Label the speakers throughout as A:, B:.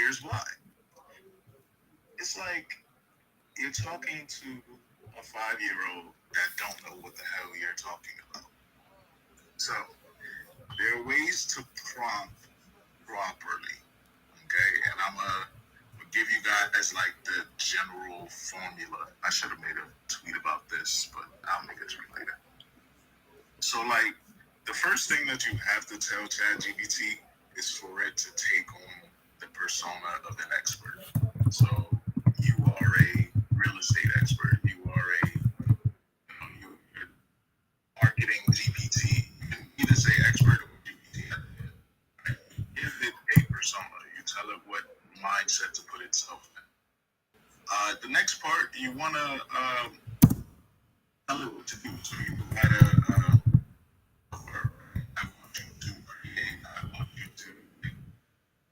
A: here's why. It's like you're talking to a 5-year-old that don't know what the hell you're talking about. So there are ways to prompt properly, okay? And I'm gonna give you guys like the general formula. I should have made a tweet about this, but I'll make a tweet later. So like the first thing that you have to tell ChatGPT is for it to take on the persona of an expert. So you are a real estate expert. You are you're marketing GPT. You can either say expert or GPT. Right? Give it a persona. You tell it what mindset to put itself in. The next part, you want to tell it what to do. So you provide I want you to create. I want you to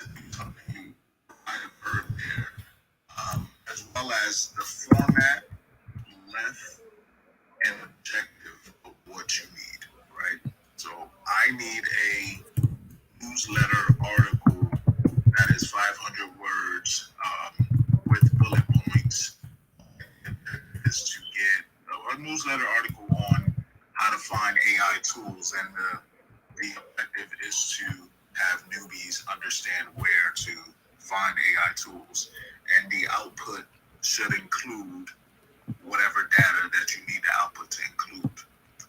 A: do something. You provide a verb there, as well as the format, length, and objective of what you need, right? So I need a newsletter article that is 500 words with bullet points. Is to get a newsletter article on how to find AI tools, and the objective is to have newbies understand where to find AI tools, and the output should include whatever data that you need the output to include.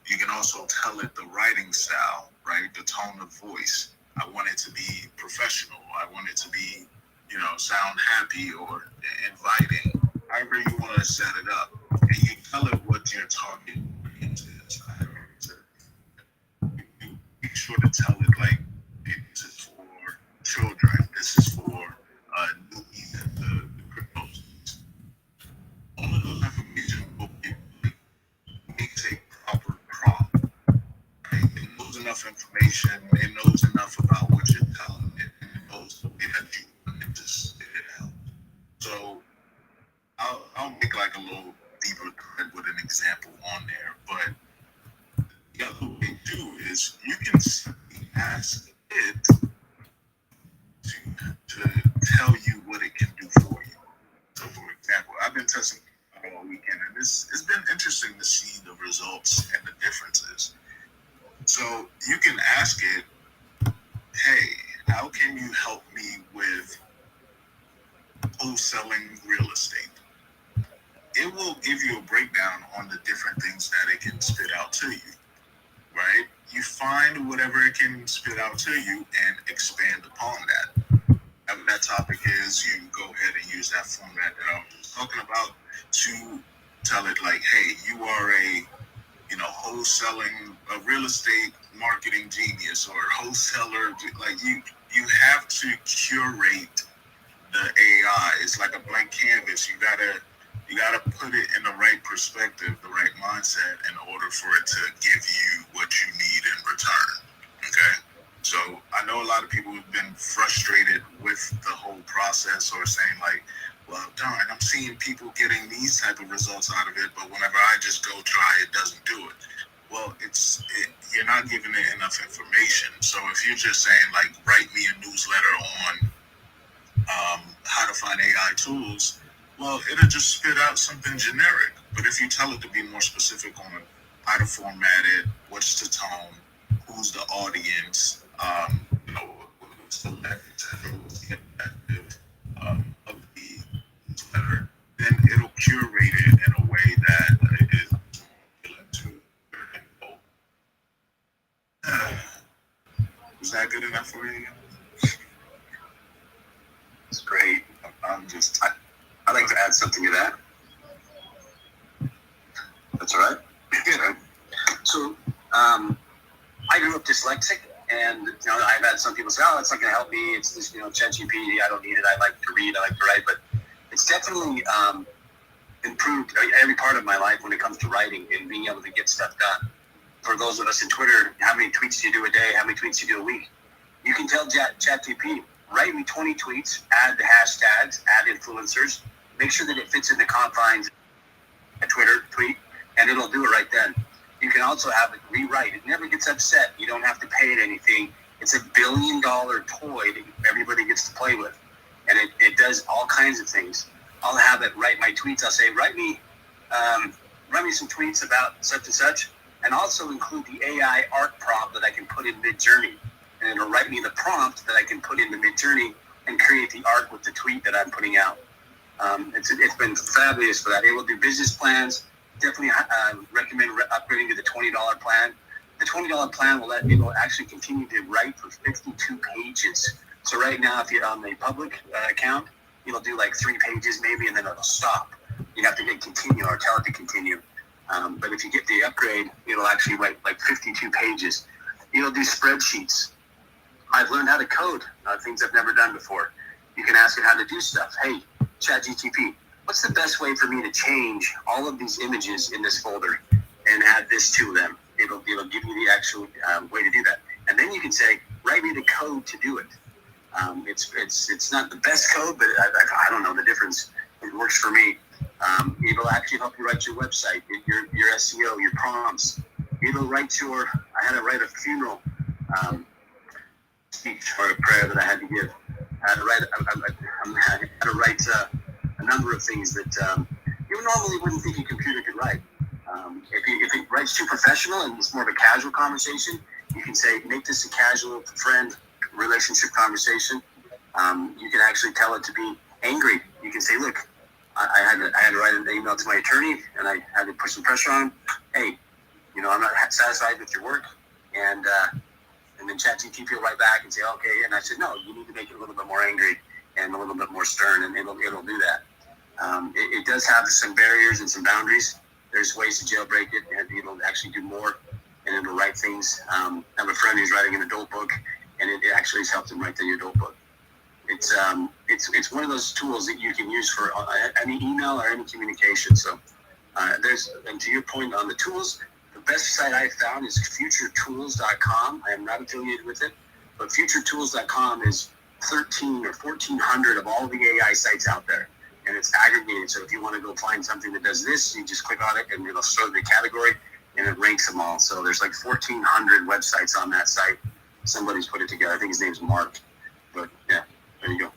A: You can also tell it the writing style, right? The tone of voice. I want it to be professional. I want it to be, sound happy or inviting. However you want to set it up. And you tell it what your target audience is. You make sure to tell it like this is for children. This is for newbies at the crypto space. All of those information will be makes a proper prompt. Right? It knows enough information. It knows enough about what you're telling it, and it knows the way that you want it to spit it out. So I'll make like a little deeper thread with an example on there. But the other way too is you can simply ask it to tell you what it can do for you. So for example, I've been testing all weekend, and it's been interesting to see the results and the differences. So you can ask it, hey, how can you help me with wholesaling real estate? It will give you a breakdown on the different things that it can spit out to you, right? You find whatever it can spit out to you and expand upon that. Whatever that topic is, you go ahead and use that format that I was just talking about to tell it like, hey, you are a wholesaling, a real estate marketing genius or wholesaler. Like you have to curate the AI. It's like a blank canvas. You gotta put it in the right perspective, the right mindset, in order for it to give you what you need in return. Okay? So I know a lot of people have been frustrated with the whole process, or saying like, well, darn, I'm seeing people getting these type of results out of it, but whenever I just go try, it doesn't do it. Well, you're not giving it enough information. So if you're just saying like, write me a newsletter on how to find AI tools, well, it'll just spit out something generic. But if you tell it to be more specific on how to format it, what's the tone, who's the audience, what's the left, etc., what's the objective of the newsletter, then it'll curate it in a way that it is appealing to your end goal. Was that good enough for you?
B: It's great. I'd like to add something to that. That's all right? Good. So, I grew up dyslexic, and I've had some people say, "Oh, it's not going to help me. It's just ChatGPT. I don't need it. I like to read. I like to write." But it's definitely improved every part of my life when it comes to writing and being able to get stuff done. For those of us in Twitter, how many tweets do you do a day? How many tweets do you do a week? You can tell ChatGPT, write me 20 tweets, add the hashtags, add influencers, make sure that it fits in the confines of a Twitter tweet, and it'll do it right then. You can also have it rewrite. It never gets upset. You don't have to pay it anything. It's $1 billion toy that everybody gets to play with. and it does all kinds of things. I'll have it write my tweets. I'll say, write me some tweets about such and such, and also include the AI art prompt that I can put in Mid-Journey. And it'll write me the prompt that I can put into Mid-Journey and create the art with the tweet that I'm putting out. It's been fabulous for that. It will do business plans. Definitely recommend upgrading to the $20 plan. The $20 plan will actually continue to write for 52 pages. So right now, if you're on the public account, it'll do like 3 pages maybe, and then it'll stop. You have to hit continue or tell it to continue. But if you get the upgrade, it'll actually write like 52 pages. It'll do spreadsheets. I've learned how to code things I've never done before. You can ask it how to do stuff. Hey, ChatGPT, what's the best way for me to change all of these images in this folder and add this to them? It'll give you the actual way to do that. And then you can say, write me the code to do it. It's not the best code, but I don't know the difference. It works for me. It'll actually help you write your website, your SEO, your prompts. It'll write I had to write a funeral speech or a prayer that I had to give. I had to write a number of things that you normally wouldn't think a computer could write. If it writes too professional and it's more of a casual conversation, you can say, make this a casual friend relationship conversation. You can actually tell it to be angry. You can say, look, I had to write an email to my attorney, and I had to put some pressure on him. Hey, I'm not satisfied with your work, and then ChatGPT will write back and say, okay. And I said, no, you need to make it a little bit more angry and a little bit more stern, and it'll do that. It does have some barriers and some boundaries. There's ways to jailbreak it, and it'll actually do more, and it'll write things. I have a friend who's writing an adult book, and it actually has helped him write the adult book. It's one of those tools that you can use for any email or any communication. So and to your point on the tools, the best site I found is futuretools.com. I am not affiliated with it, but futuretools.com is 13 or 1,400 of all the AI sites out there, and it's aggregated. So if you want to go find something that does this, you just click on it, and it'll show the category, and it ranks them all. So there's like 1,400 websites on that site. Somebody's put it together. I think his name's Mark. But yeah, there you go.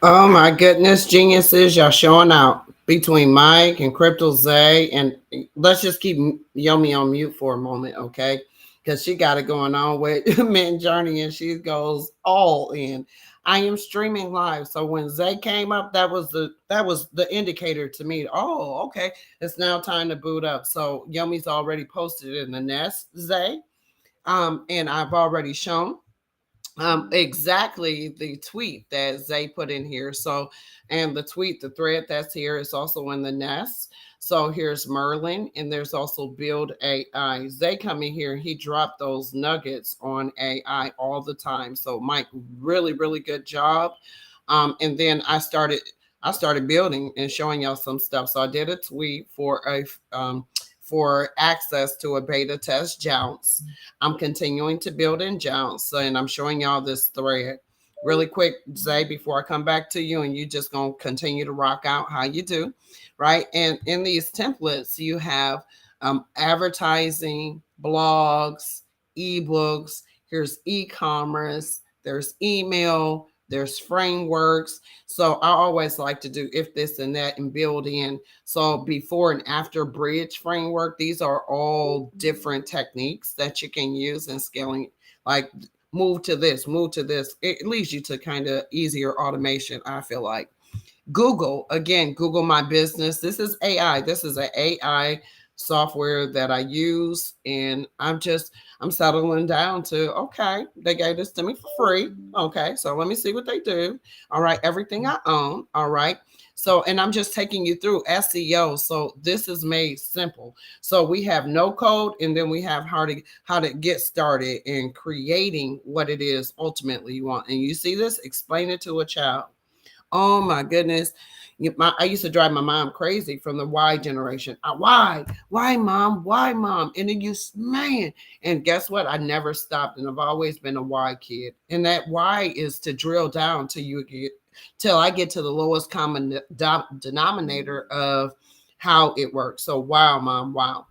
C: Oh my goodness, geniuses, y'all showing out between Mike and Crypto Zay. And let's just keep Yomi on mute for a moment, okay? Because she got it going on with Mid-Journey, and she goes all in. I am streaming live. So when Zay came up, that was the indicator to me. Oh, okay. It's now time to boot up. So Yomi's already posted in the nest, Zay. And I've already shown exactly the tweet that Zay put in here. So, and the thread that's here is also in the nest. So here's Merlin, and there's also Build AI. Zay come in here, he dropped those nuggets on AI all the time. So Mike, really, really good job. And then I started building and showing y'all some stuff. So I did a tweet for access to a beta test Jounce. I'm continuing to build in Jounce, and I'm showing y'all this thread. Really quick, Zay, before I come back to you, and you just gonna continue to rock out how you do, right? And in these templates, you have advertising, blogs, ebooks, here's e-commerce, there's email, there's frameworks. So I always like to do if this and that and build in. So before and after bridge framework, these are all different techniques that you can use in scaling, like move to this. It leads you to kind of easier automation, I feel like. Google, again, Google My Business. This is AI. This is an AI software that I use, and I'm settling down to, okay, they gave this to me for free. Okay, so let me see what they do. All right, everything I own. All right. So, and I'm just taking you through SEO. So this is made simple. So we have no code, and then we have how to get started in creating what it is ultimately you want. And you see this? Explain it to a child. Oh my goodness. I used to drive my mom crazy from the Y generation. Why, mom? Why, mom? And then man. And guess what? I never stopped, and I've always been a why kid. And that why is to drill down till I get to the lowest common denominator of how it works. So wow, mom, wow.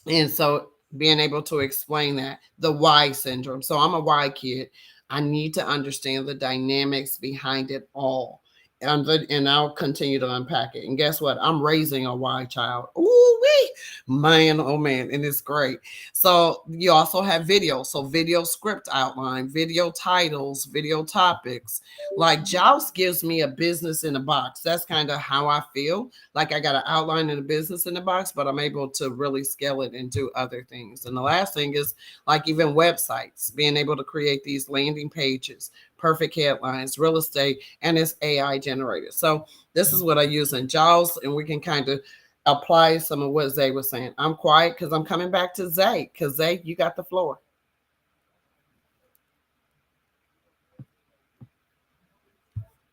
C: And so being able to explain that, the why syndrome. So I'm a why kid. I need to understand the dynamics behind it all. And I'll continue to unpack it. And guess what? I'm raising a Y child. Ooh, wee, man, oh man, and it's great. So you also have video. So video script outline, video titles, video topics. Like Joust gives me a business in a box. That's kind of how I feel. Like I got an outline and a business in the box, but I'm able to really scale it and do other things. And the last thing is like even websites, being able to create these landing pages, perfect headlines, real estate, and it's AI generated. So this is what I use in JAWS, and we can kind of apply some of what Zay was saying. I'm quiet because I'm coming back to Zay, because Zay, you got the floor.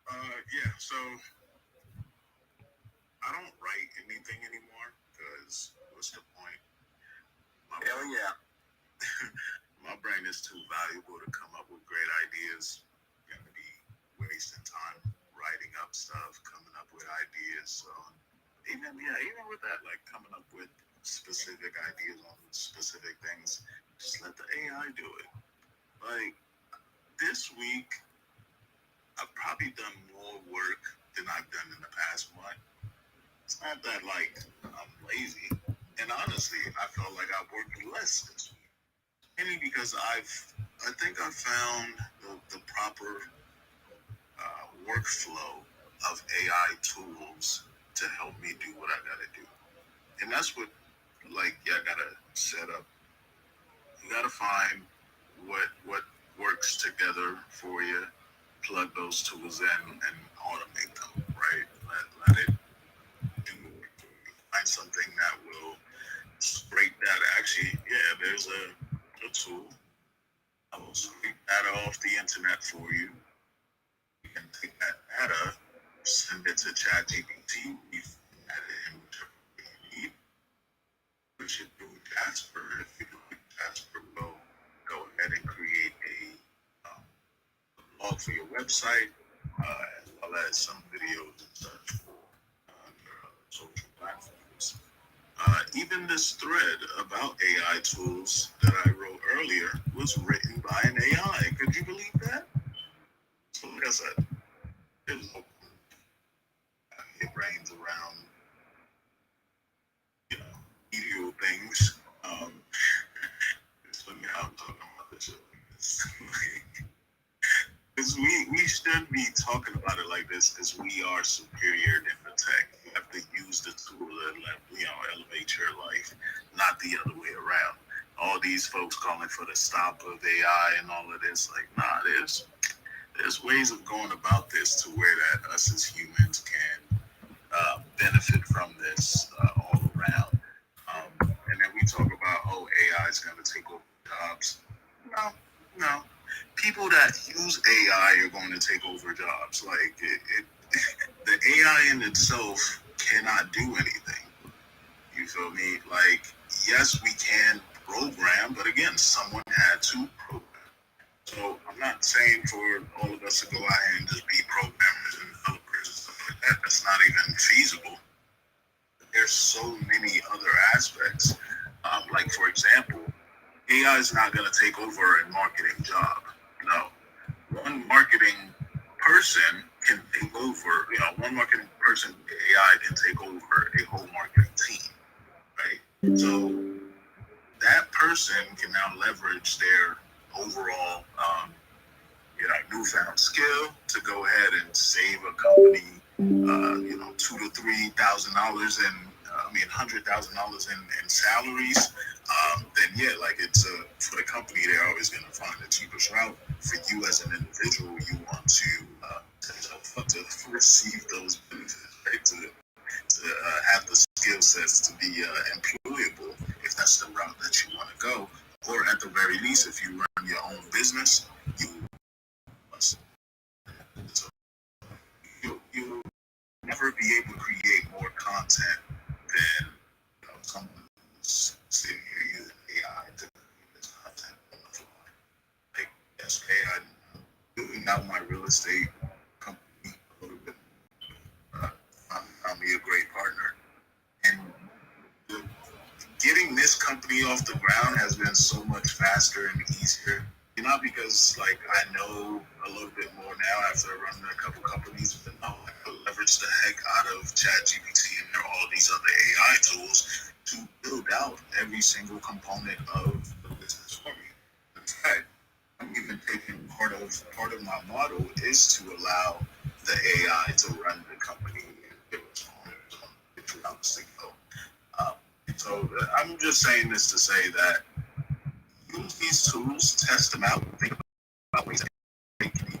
A: Yeah, so I don't write anything anymore because what's the point?
B: Hell yeah.
A: My brain is too valuable to come up with great ideas. I'm gonna be wasting time writing up stuff, coming up with ideas. So even with that, like coming up with specific ideas on specific things, just let the AI do it. Like this week, I've probably done more work than I've done in the past month. It's not that like I'm lazy, and honestly, I felt like I worked less this week. Mainly because I think I found the proper workflow of AI tools to help me do what I gotta do, and that's what like you gotta set up. You gotta find what works together for you, plug those tools in, and automate them. Right? Let it do it. Find something that will scrape that. Actually, yeah, there's a tool. I will scrape data off the internet for you. You can take that data, send it to ChatGPT, add it in whichever way you need. We should do Jasper. If you do Jasper, will go ahead and create a blog for your website, as well as some videos and such for your social platforms. Even this thread about AI tools that I wrote earlier was written by an AI. Could you believe that? So like I said, there's no your brains around, medial things. It's funny how I'm talking about this shit like this. Because we should be talking about it like this because we are superior in the tech. You have to use the tool to elevate your life, not the other way around. All these folks calling for the stop of AI and all of this, like, nah, there's ways of going about this to where that us as humans can benefit from this all around. And then we talk about, AI is going to take over jobs. No. People that use AI are going to take over jobs. Like the AI in itself cannot do anything. You feel me? Like, yes, we can program, but again, someone had to program. So I'm not saying for all of us to go out here and just be programmers and developers and stuff like that. That's not even feasible. There's so many other aspects. Like, for example, AI is not going to take over a marketing job. No. One marketing person can take over, one marketing person, AI can take over a whole marketing team, right? So that person can now leverage their overall, newfound skill to go ahead and save a company, $2,000 to $3,000 $100,000 in salaries. Then yeah, like it's for the company, they're always going to find the cheapest route. For you as an individual, you want to receive those benefits, right? To have the skill sets to be employable, if that's the route that you want to go, or at the very least, if you run your own business, you'll never be able to create more content than someone who's sitting here using AI to create this content on the fly. Like yesterday, I'm building out my real estate company a little bit. Found me a great partner, and getting this company off the ground has been so much faster and easier. not because like I know a little bit more now after running a couple companies, but no, I could leverage the heck out of ChatGPT and all these other AI tools to build out every single component of the business for me. In fact, I'm even taking part of my model is to allow the AI to run the company and give us pointers on which routes to go. So I'm just saying this to say that use these tools, test them out, think about ways that they can be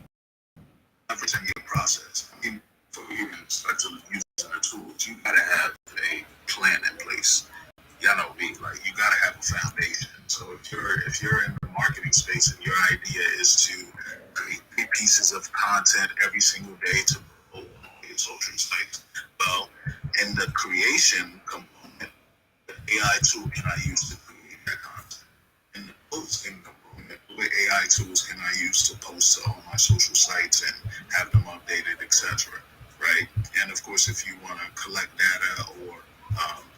A: leveraged in your process. I mean, for you to start to use the tools, you gotta have a plan in place. Y'all know me, like you gotta have a foundation. So if you're in the marketing space and your idea is to create 3 pieces of content every single day to promote on your social sites, well, in the creation component, the AI tool can I use to create that content? In the posting component, what AI tools can I use to post to all my social sites and have them updated, etc. Right? And of course, if you want to collect data or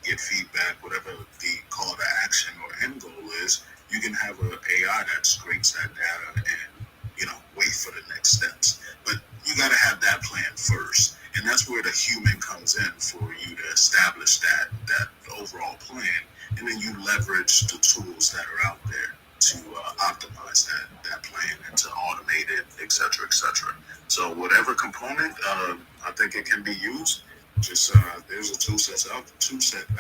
A: get feedback, whatever the call to action or end goal is, you can have an AI that scrapes that data and wait for the next steps. But you got to have that plan first, and that's where the human comes in for you to establish that overall plan, and then you leverage the tools that are out there to optimize that plan and to automate it, etc., etc. So whatever component, I think it can be used. Just there's a tool set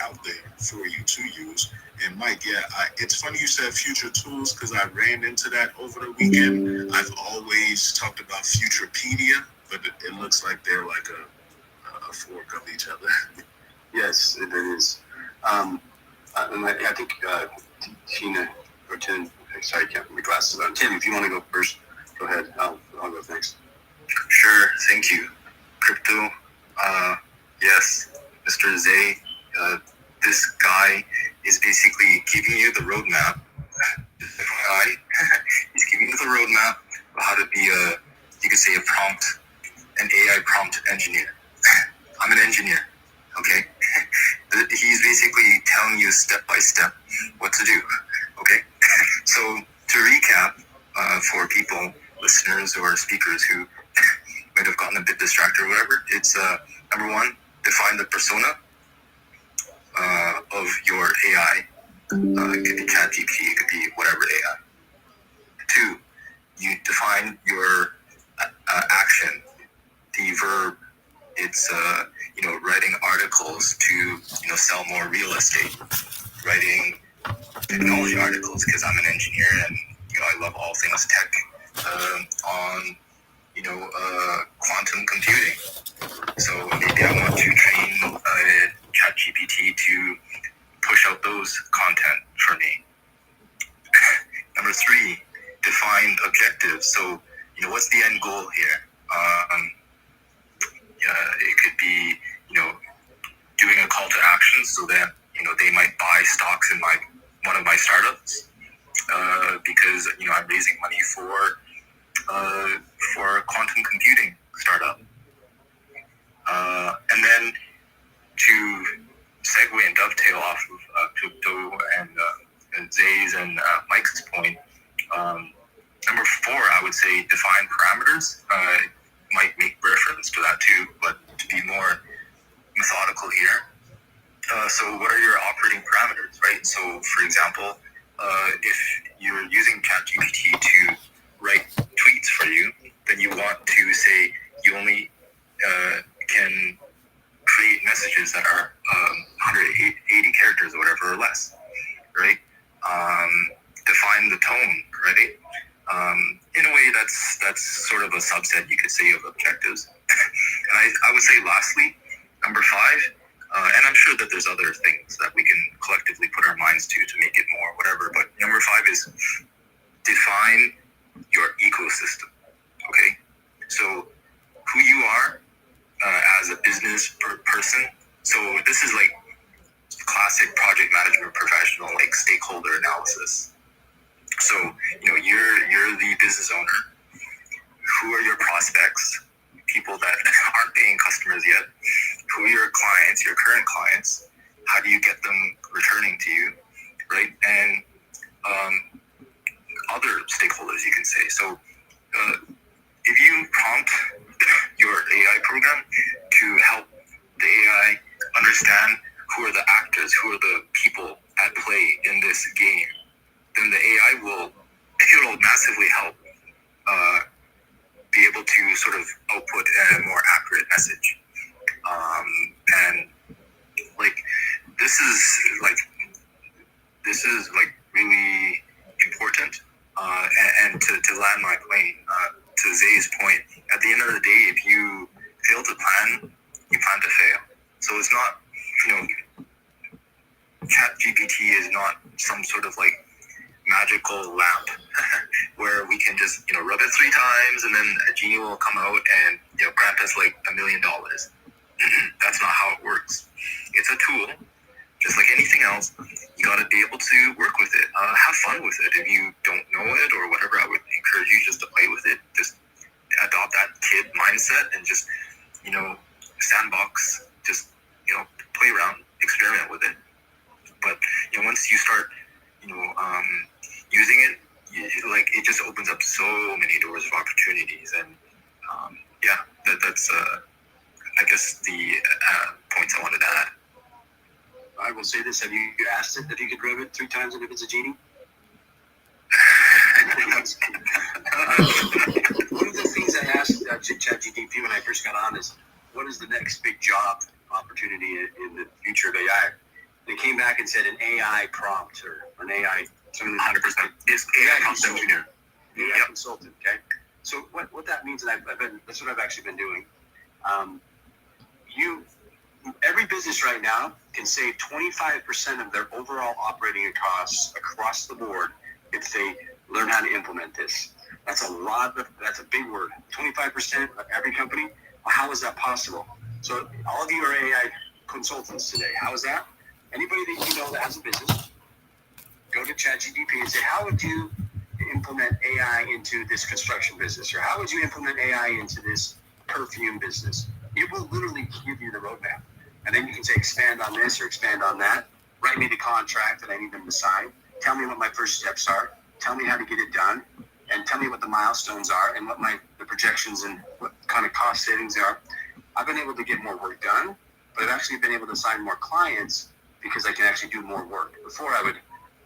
A: out there for you to use. And Mike, yeah, it's funny you said future tools because I ran into that over the weekend. I've always talked about Futurepedia, but it looks like they're like a fork of each other.
B: Yes, it is. And I think Tina or Tim, sorry, I can't put my glasses on. Tim, if you want to go first, go ahead. I'll go next.
D: Sure, thank you. Crypto, yes, Mr. Zay, this guy is basically giving you the roadmap. He's giving you the roadmap of how to be you could say an AI prompt engineer. I'm an engineer, okay? He's basically telling you step by step what to do, okay? So to recap, for people, listeners or speakers who might have gotten a bit distracted or whatever, it's number 1, define the persona of your AI. It could be ChatGPT, it could be whatever AI. 2, you define your action, the verb. It's writing articles to sell more real estate, writing technology articles because I'm an engineer and I love all things tech, on quantum computing. So maybe I want to train ChatGPT to push out those content for me. Number 3, define objectives. So what's the end goal here? It could be doing a call to action so that they might buy stocks in one of my startups, because I'm raising money for a quantum computing startup. And then to segue and dovetail off of crypto and Zay's and Mike's point, number 4, I would say define parameters. Might make reference to that too, but to be more methodical here. So what are your operating parameters, right? So for example, if you're using ChatGPT to write tweets for you, then you want to say you only can create messages that are 180 characters or whatever or less, right? Define the tone, right? In a way, that's sort of a subset, you could say, of objectives. And I would say lastly, number 5, and I'm sure that there's other things that we can collectively put our minds to make it more whatever, but number 5 is define your ecosystem, okay? So who you are as a business person. So this is like classic project management professional, like stakeholder analysis. So, you're the business owner. Who are your prospects? People that aren't paying customers yet. Who are your clients, your current clients? How do you get them returning to you, right? And other stakeholders, you can your AI program to help the AI understand who are the actors, who are the people at play in this game, then the AI it'll massively help be able to sort of output a more accurate message. And like this is like really important. And to land my plane, to Zay's point, at the end of the day, if you fail to plan, you plan to fail. So it's not, ChatGPT is not some sort of like magical lamp where we can just, rub it 3 times and then a genie will come out and, grant us like $1 million. That's not how it works. It's a tool. Just like anything else, you got to be able to work with it. Have fun with it. If you don't know it or whatever, I would encourage you just to play with it. Just adopt that kid mindset and just, sandbox. Just, play around, experiment with it. But once you start, using it, it just opens up so many doors of opportunities. And that's I guess the points I wanted to add.
B: I will say this: have you asked it if you could rub it 3 times and if it's a genie? One of the things I asked ChatGPT when I first got on is, what is the next big job opportunity in the future of AI? They came back and said an AI prompt or an AI.
D: 100%. It's AI prompt engineer.
B: AI consultant. Okay. So what that means, and that's what I've actually been doing. Every business right now can save 25% of their overall operating costs across the board if they learn how to implement this. That's a big word. 25% of every company. Well, how is that possible? So all of you are AI consultants today. How is that? Anybody that you know that has a business, go to ChatGPT and say, how would you implement AI into this construction business? Or how would you implement AI into this perfume business? It will literally give you the roadmap. And then you can say, expand on this or expand on that. Write me the contract that I need them to sign. Tell me what my first steps are. Tell me how to get it done. And tell me what the milestones are and what the projections and what kind of cost savings are. I've been able to get more work done, but I've actually been able to sign more clients because I can actually do more work. Before I would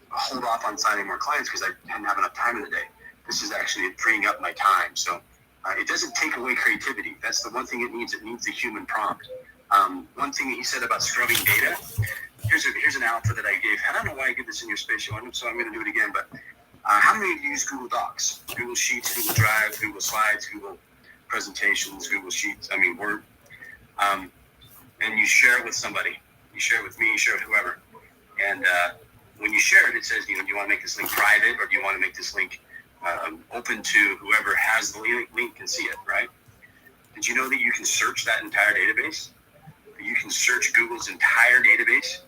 B: hold off on signing more clients because I didn't have enough time in the day. This is actually freeing up my time. So it doesn't take away creativity. That's the one thing it needs. It needs the human prompt. One thing he said about scrubbing data, here's an alpha that I gave. I don't know why I give this in your spatial, so I'm going to do it again. But how many of you use Google Docs, Google Sheets, Google Drive, Google Slides, Google Presentations, Google Sheets, Word? And you share it with somebody. You share it with me, you share it with whoever. And when you share it, it says, do you want to make this link private or do you want to make this link open to whoever has the link can see it, right? Did you know that you can search that entire database? You can search Google's entire database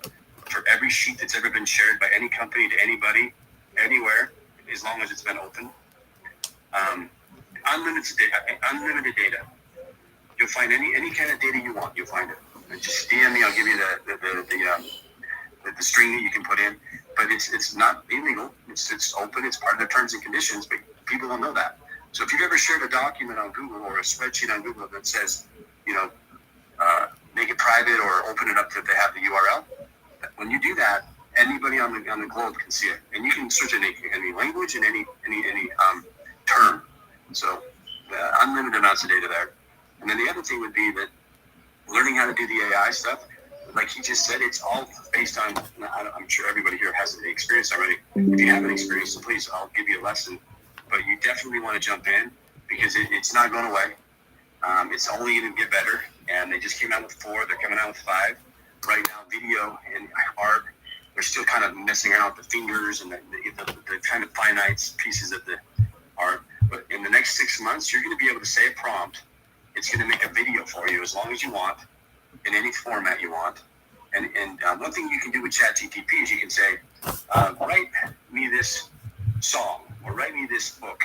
B: for every sheet that's ever been shared by any company to anybody, anywhere, as long as it's been open. Unlimited data. You'll find any kind of data you want. You'll find it. Just DM me. I'll give you the string that you can put in. But it's not illegal. It's open. It's part of the terms and conditions. But people don't know that. So if you've ever shared a document on Google or a spreadsheet on Google that says, make it private or open it up to if they have the URL, when you do that, anybody on the globe can see it, and you can search in any language and any term. So unlimited amounts of data there. And then the other thing would be that learning how to do the AI stuff, like he just said, it's all based on. I'm sure everybody here has the experience already. If you haven't experienced it, please, I'll give you a lesson. But you definitely want to jump in because it's not going away. It's only going to get better. And they just came out with 4. They're coming out with 5. Right now, video and art, they're still kind of messing around with the fingers and the kind of finite pieces of the art. But in the next 6 months, you're going to be able to say a prompt. It's going to make a video for you as long as you want, in any format you want. And one thing you can do with ChatGPT is you can say, write me this song or write me this book,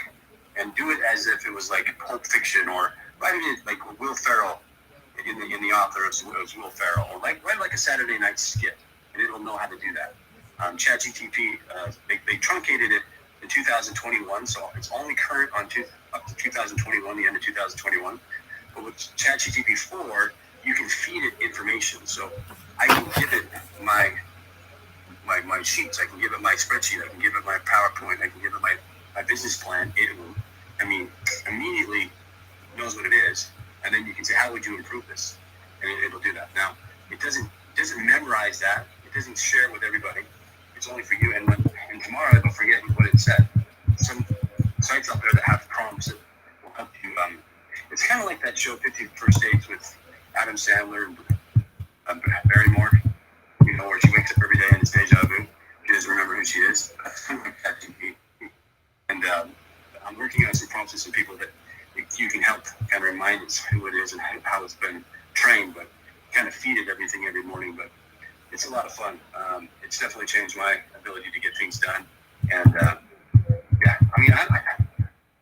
B: and do it as if it was like Pulp Fiction, or write it like Will Ferrell in the author of Will Ferrell, or write like a Saturday night skit, and it'll know how to do that. ChatGPT, they truncated it in 2021, so it's only current up to 2021, the end of 2021. But with ChatGPT 4, you can feed it information. So I can give it my sheets, I can give it my spreadsheet, I can give it my PowerPoint, I can give it my business plan. It will, immediately knows what it is, and then you can say, how would you improve this? And it'll do that. Now, it doesn't memorize that. It doesn't share it with everybody. It's only for you. And tomorrow it'll forget what it said. Some sites out there that have prompts that will help you. It's kind of like that show 50 First Dates with Adam Sandler and Barrymore, where she wakes up every day and it's deja vu. She doesn't remember who she is. And I'm working on some prompts with some people that you can help kind of remind it who it is and how it's been trained, but kind of feed it everything every morning. But it's a lot of fun. It's definitely changed my ability to get things done. And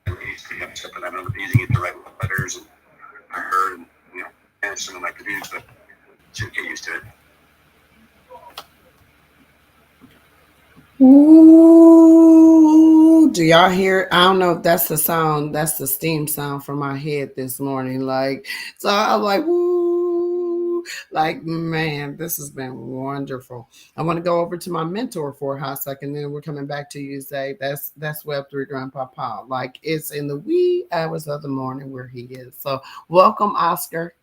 B: it's pretty upset that I'm not using it to write letters and her and manage some of my to-dos, but should get used to it.
C: Ooh, do y'all hear? I don't know if that's the sound. That's the steam sound from my head this morning. So I'm like, woo, man, this has been wonderful. I want to go over to my mentor for a hot second, then we're coming back to you, Zay. That's Web3 Grandpa Paul. It's in the wee hours of the morning where he is. So welcome, Oscar.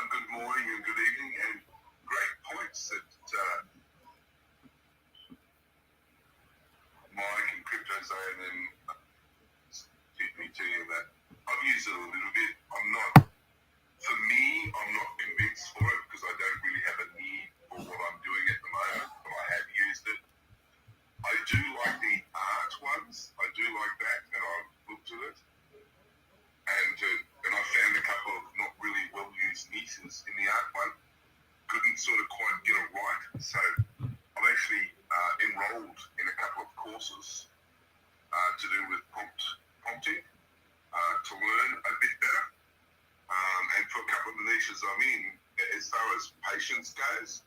E: Good morning and good evening, and great points that Mike and Crypto say, and then teach me to you that I've used it a little bit. I'm not convinced for it because I don't really have a need for what I'm doing at the moment, but I have used it. I do like the art ones. I do like that, and I've looked at it. And I found a couple of not really well-used niches in the art one. Couldn't sort of quite get it right. So I've actually enrolled in a couple of courses to do with prompting to learn a bit better. And for a couple of the niches I'm in, as far as patience goes,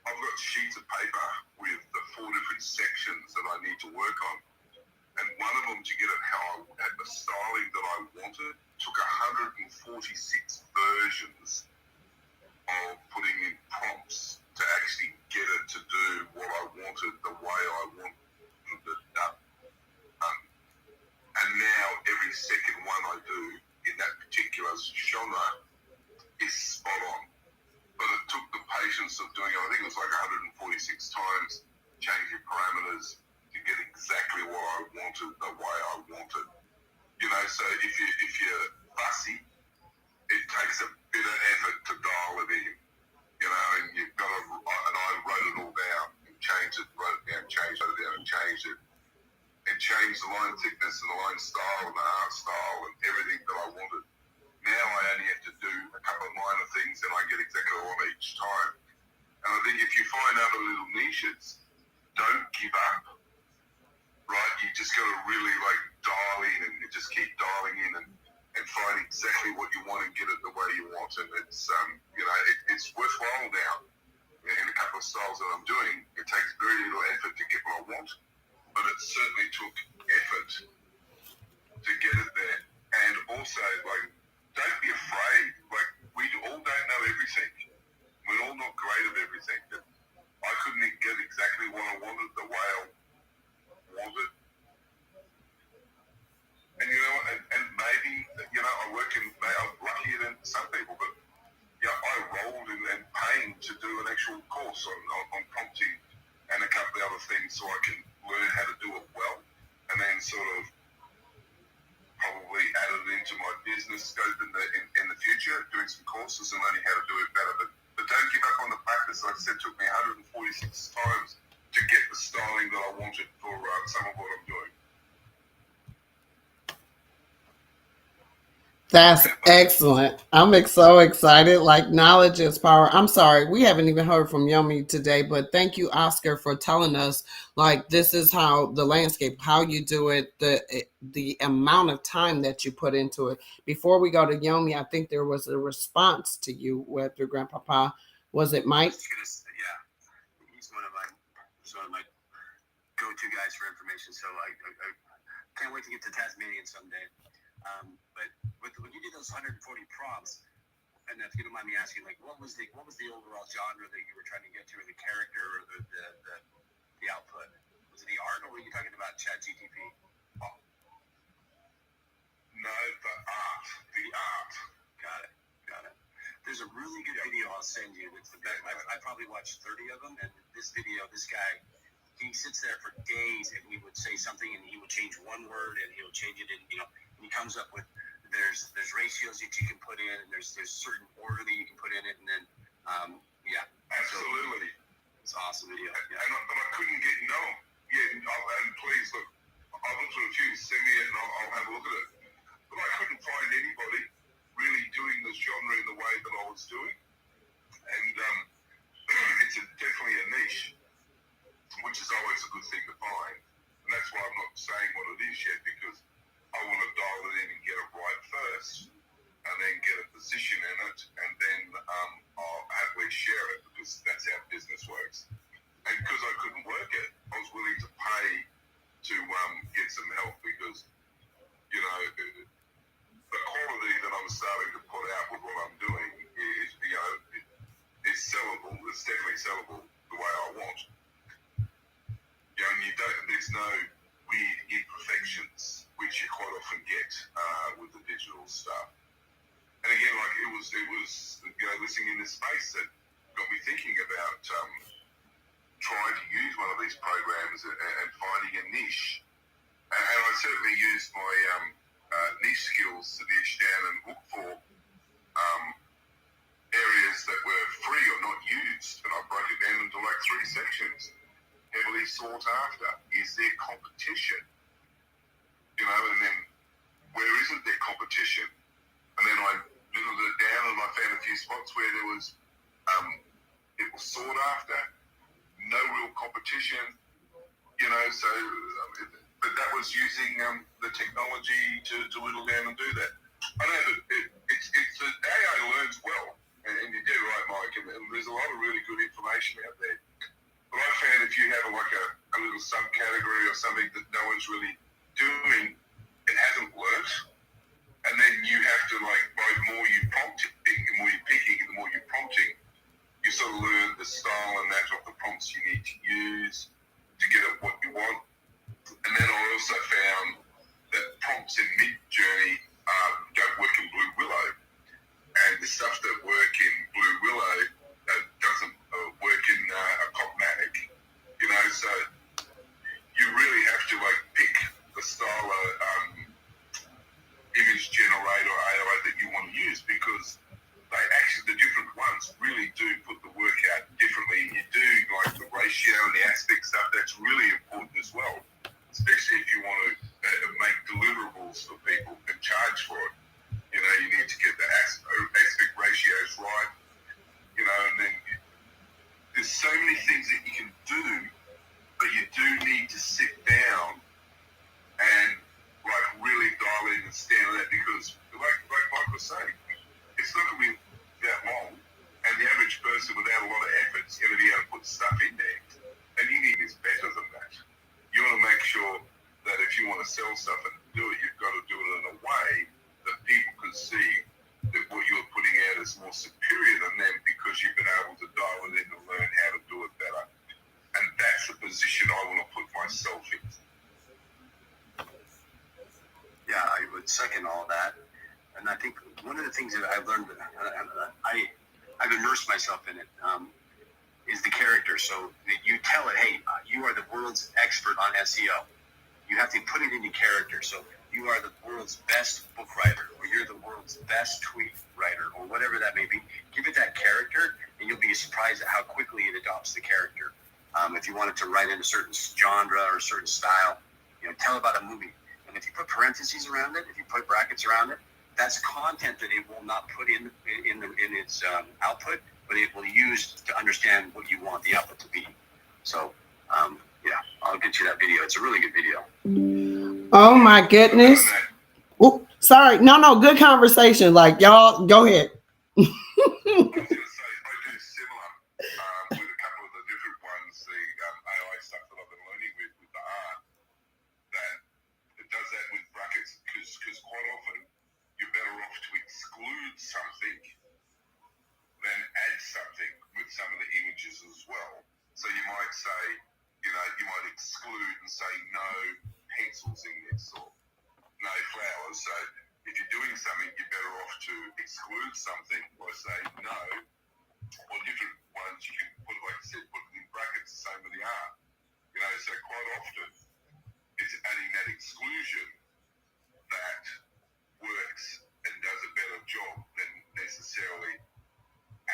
E: I've got sheets of paper with the 4 different sections that I need to work on. And one of them, to get it how I had the styling that I wanted, took 146 versions of putting in prompts to actually get it to do what I wanted, the way I wanted it done. And now every second one I do in that particular genre is spot on. But it took the patience of doing it. I think it was like 146 times, changing parameters to get exactly what I wanted, the way I wanted. So if you're fussy, it takes a bit of effort to dial it in. And you've got to, and I wrote it all down and changed it, wrote it down, changed it down and changed it. And changed the line thickness and the line style and the art style and everything that I wanted. Now I only have to do a couple of minor things and I get exactly what I want each time. And I think if you find other little niches, don't give up. Right? You just got to really dial in and just keep dialing in and find exactly what you want and get it the way you want. And it's it's worthwhile now. In a couple of styles that I'm doing, it takes very little effort to get what I want, but it certainly took effort to get it there. And also, don't be afraid. We all don't know everything. We're all not great at everything. I couldn't get exactly what I wanted the way I wanted. And and maybe I work in. I'm luckier than some people, but I rolled in paying to do an actual course on prompting and a couple of other things so I can learn how to do it well, and then sort of probably add it into my business scope in the future, doing some courses and learning how to do it better. But don't give up on the practice. Like I said, it took me 146 times to get the styling that I wanted for some of what I'm doing.
C: That's excellent. I'm so excited. Knowledge is power. I'm sorry, we haven't even heard from Yomi today, but thank you, Oscar, for telling us this is how the landscape, how you do it, the amount of time that you put into it. Before we go to Yomi, I think there was a response to you with your grandpapa. Was it Mike?
B: Yeah, he's one of my go-to guys for information. So I can't wait to get to Tasmania someday. But when you did those 140 prompts, and if you don't mind me asking, like, what was the overall genre that you were trying to get to, or the character, or the output? Was it the art, or were you talking about ChatGTP?
E: Oh. No, the art. The art.
B: Got it. There's a really good video I'll send you. It's the best. I probably watched 30 of them, and this video, this guy, he sits there for days, and he would say something, and he would change one word, and he'll change it, and and he comes up with there's ratios that you can put in, and there's certain order that you can put in it, and then
E: absolutely,
B: so it's an awesome video.
E: Yeah. But I couldn't get and please look, I'll look for a few, send me it, and I'll have a look at it. But I couldn't find anybody really doing this genre in the way that I was doing, and it's definitely a niche, which is always a good thing to find, and that's why I'm not saying what it is yet, because I want to dial it in and get it right first, and then get a position in it, and then I'll happily share it, because that's how business works. And because I couldn't work it, I was willing to pay to get some help, because the quality that I'm starting to put out with what I'm doing is is sellable. It's definitely sellable the way I want. And there's no weird imperfections, which you quite often get with the digital stuff. And again, like it was listening in this space that got me thinking about trying to use one of these programs and finding a niche. And I certainly used my niche skills to niche down and look for areas that were free or not used. And I broke it down into like 3 sections. Heavily sought after. Is there competition? And then where isn't there competition? And then I whittled it down, and I found a few spots where there was it was sought after, no real competition. But that was using the technology to whittle down and do that. I know that it's AI learns well, and you're dead right, Mike. And there's a lot of really good information out there. But I found if you have a little subcategory or something that no one's really doing, it hasn't worked. And then you have to, by the more you prompting, the more you're picking, and the more you're prompting, you sort of learn the style and match of the prompts you need to use to get at what you want. And then I also found that prompts in Mid-Journey don't work in Blue Willow. And the stuff that work in Blue Willow doesn't work in Cogmatic. So you really have to pick the style of image generator AI that you want to use, because the different ones really do put the work out differently. You do the ratio and the aspect stuff. That's really important as well, especially if you want to make deliverables for people and charge for it. You need to get the aspect ratios right. And then there's so many things that you can do, but you do need to sit down and really dial in and stand on that, because like Mike was saying, it's not going to be that long, and the average person without a lot of effort is going to be able to put stuff in there. And you need is better than that. You want to make sure that if you want to sell stuff and do it, you've got to do it in a way that people can see that what you're putting out is more superior than them, because you've been able to dial it in and learn how to do it better. And that's the position I want to put myself in.
B: Yeah, I would second all that. And I think one of the things that I've learned, I've immersed myself in it, is the character. So that you tell it, hey, you are the world's expert on SEO. You have to put it into character. So you are the world's best book writer, or you're the world's best tweet writer, or whatever that may be. Give it that character, and you'll be surprised at how quickly it adopts the character. If you want it to write in a certain genre or a certain style, tell about a movie. And if you put parentheses around it, if you put brackets around it, that's content that it will not put in its output, but it will use to understand what you want the output to be. So, I'll get you that video. It's a really good video.
C: Oh my goodness. Oh, sorry. No, good conversation. Y'all, go ahead.
E: I was going to say, I do similar with a couple of the different ones, the AI stuff that I've been learning with the art, that it does that with brackets, because quite often something, then add something with some of the images as well. So you might say, you might exclude and say no pencils in this or no flowers. So if you're doing something, you're better off to exclude something by saying no, or different ones you can put, like I said, put it in brackets, the same with the art. So quite often it's adding that exclusion that works and does a better job than necessarily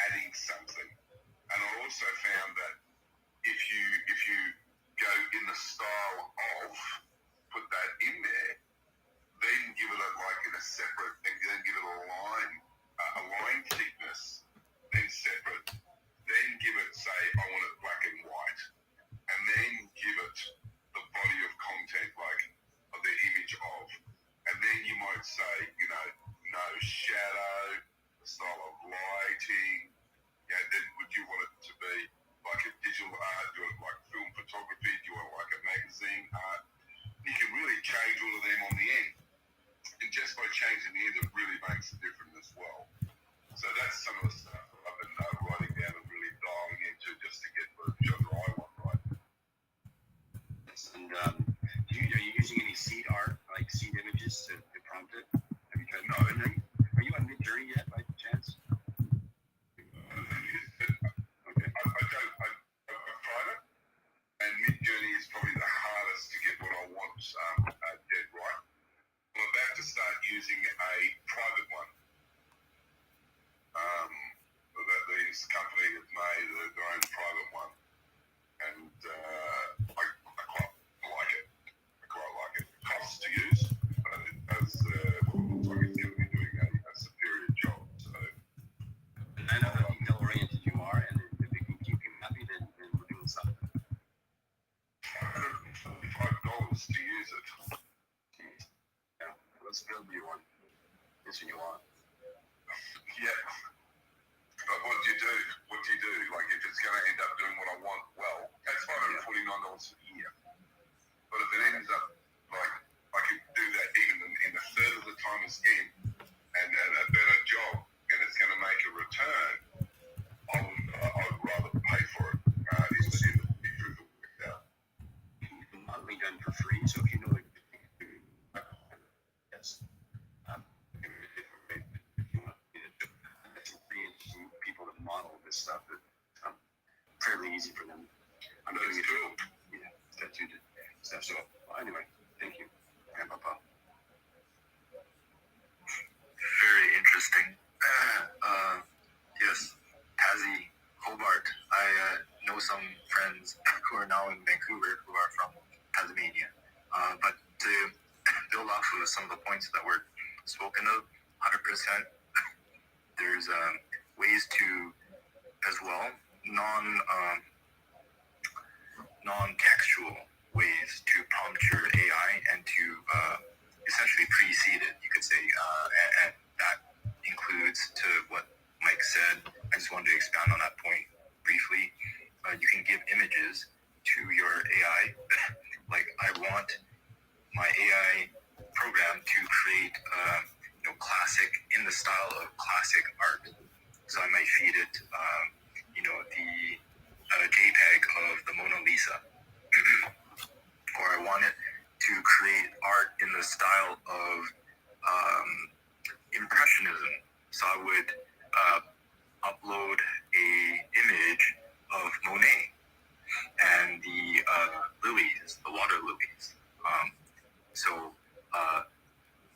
E: adding something. And I also found that if you go in the style of, put that in there, then give it in a separate, and then give it a line thickness, then separate, then give it, say, I want it black and white, and then give it the body of content, of the image of, and then you might say, no shadow, the style of lighting. Then would you want it to be like a digital art? Do you want like film photography? Do you want like a magazine art? You can really change all of them on the end. And just by changing the end, it really makes a difference as well. So that's some of the stuff that I've been writing down and really dialing into just to get the genre I want right.
B: And are you using any seed art, like seed images to prompt it? Have you tried? No. Are you on Midjourney yet, by chance?
E: I've tried it, and Midjourney is probably the hardest to get what I want dead right. I'm about to start using a private one. That this company has made their own private one, and I quite like it. It costs to use, but it does what it looks like it's going to be doing a superior job. So.
B: And I know how detail-oriented you are, and if it can keep you happy, then we're doing something.
E: $145 to use it.
B: Yeah, let's build you one. That's what you want.
E: Yeah. But what do you do? Like, if it's going to end up doing what I want, well, that's $549 a year. But if it ends up, I could do that even in a third of the time as in, and a better job, and it's going to make a return, I'd rather pay for it instead of be through the work out.
B: You can modeling done for free, so if you know it, yes. If you want people to model this stuff, it's fairly easy for them. I'm doing it too. Yeah, that you did stuff. So anyway, thank you, Papa.
D: Very interesting. Yes, Tassie, Hobart. I know some friends who are now in Vancouver who are from Tasmania. But to build off of some of the points that were spoken of, 100%, there's ways to, as well, non-textual ways to prompt your AI and to essentially precede it, you could say, and that includes, to what Mike said, I just wanted to expand on that point briefly. You can give images to your AI. Like, I want my AI program to create classic, in the style of classic art. So I might feed it the JPEG of the Mona Lisa. Or I want it to create art in the style of Impressionism. So I would upload a image of Monet and the lilies, the water lilies.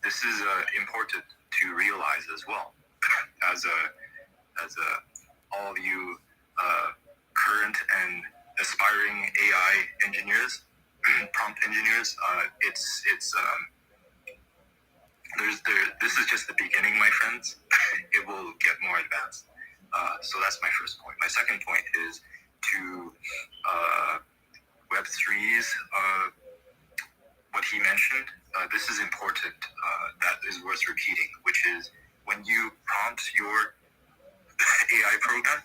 D: This is important to realize as well, as all of you current and aspiring AI engineers, prompt engineers. This is just the beginning, my friends. It will get more advanced. So that's my first point. My second point is to Web3's, what he mentioned. This is important. That is worth repeating, which is when you prompt your AI program,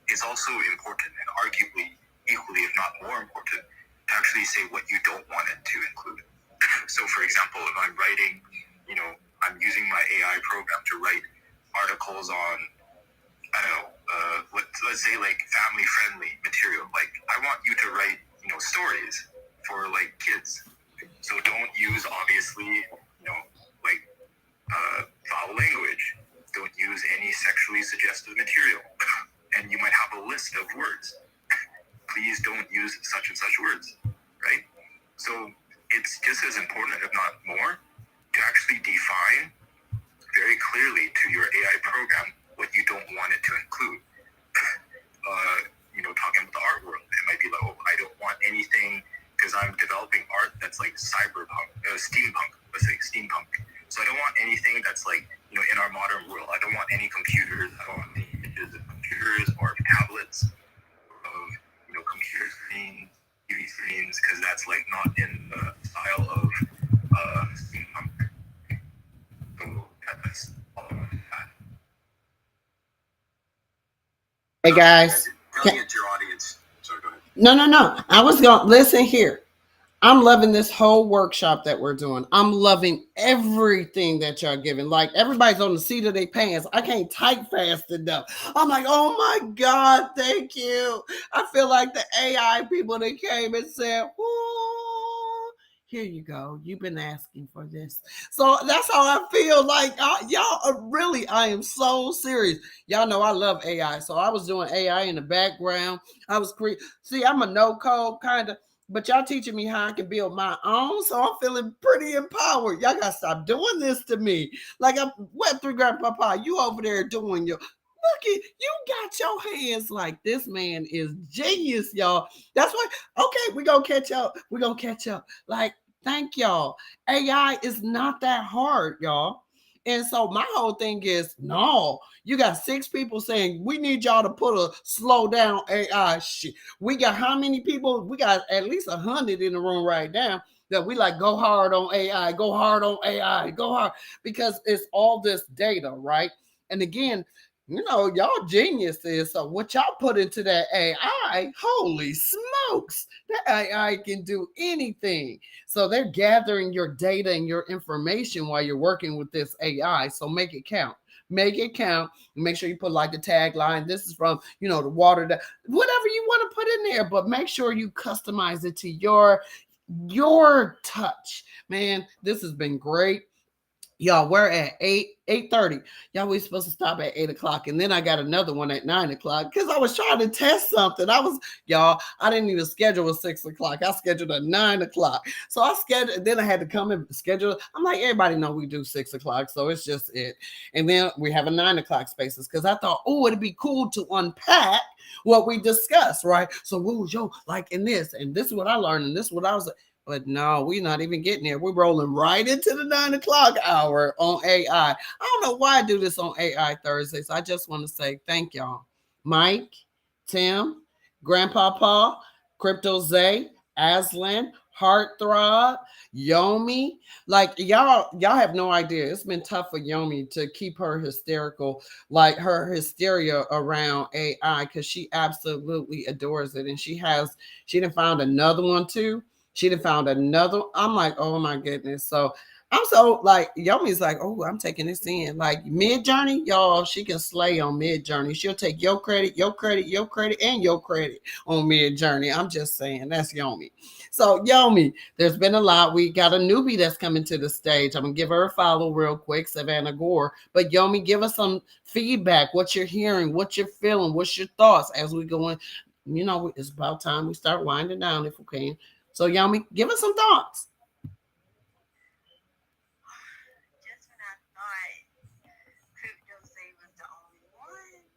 D: it's also important, and arguably equally, if not more important, to actually say what you don't want it to include. So, for example, if I'm writing, I'm using my AI program to write articles on, I don't know, let's say like family friendly material. Like I want you to write, stories for like kids. So don't use obviously, like foul language. Don't use any sexually suggestive material. And you might have a list of words. Please don't use such and such words, right? So it's just as important, if not more, to actually define very clearly to your AI program what you don't want it to include. Talking about the art world, it might be like, oh, I don't want anything, because I'm developing art that's like cyberpunk, steampunk, let's say steampunk. So I don't want anything that's like, in our modern world. I don't want any computers. I don't want any images of computers or tablets of, computer screens, TV screens, because that's like not in the style of steampunk. So that's all I want to add.
C: Hey guys.
B: Telling it to your audience. Sorry, go ahead.
C: No. I was going to listen here. I'm loving this whole workshop that we're doing. I'm loving everything that y'all giving. Like everybody's on the seat of their pants. I can't type fast enough. I'm like, oh my God, thank you. I feel like the AI people that came and said, here you go. You've been asking for this. So that's how I feel. Like y'all are really, I am so serious. Y'all know I love AI. So I was doing AI in the background. I was see, I'm a no code kind of, but y'all teaching me how I can build my own. So I'm feeling pretty empowered. Y'all got to stop doing this to me. Like I'm Web3 Grandpapa, you over there doing your, look at you got your hands like this man is genius, y'all. That's why, okay, we're going to catch up. We're going to catch up. Like, thank y'all. AI is not that hard, y'all. And so my whole thing is, no, you got 6 people saying we need y'all to put a slow down AI shit. We got how many people? We got at least 100 in the room right now that we like go hard on AI, go hard on AI, go hard, because it's all this data, right? And again, y'all geniuses. So what y'all put into that AI, holy smokes, that AI can do anything. So they're gathering your data and your information while you're working with this AI. So make it count. Make it count. Make sure you put like the tagline. This is from, the Waterdown, whatever you want to put in there, but make sure you customize it to your touch. Man, this has been great. Y'all, we're at 8:30. Y'all, we supposed to stop at 8 o'clock. And then I got another one at 9 o'clock because I was trying to test something. I didn't even schedule a 6 o'clock. I scheduled a 9 o'clock. So I scheduled, then I had to come and schedule. I'm like, everybody know we do 6 o'clock. So it's just it. And then we have a 9 o'clock spaces because I thought, it'd be cool to unpack what we discussed, right? So, like in this, and this is what I learned, and this is what I was. But no, we're not even getting there. We're rolling right into the 9 o'clock hour on AI. I don't know why I do this on AI Thursdays. I just want to say thank y'all. Mike, Tim, Grandpa Paul, Crypto Zay, Aslan, Heartthrob, Yomi. Like y'all have no idea. It's been tough for Yomi to keep her hysterical, like her hysteria around AI, because she absolutely adores it. And she done found another one too. She done found another. I'm like, oh my goodness. So I'm so like, Yomi's like, oh, I'm taking this in. Like Mid-Journey, y'all, she can slay on Mid-Journey. She'll take your credit, and your credit on Mid-Journey. I'm just saying, that's Yomi. So Yomi, there's been a lot. We got a newbie that's coming to the stage. I'm gonna give her a follow real quick, Savannah Gore. But Yomi, give us some feedback. What you're hearing, what you're feeling, what's your thoughts as we go in. It's about time we start winding down if we can. So, Yomi, give us some thoughts.
F: Just when I thought Crypto Say was the only one, and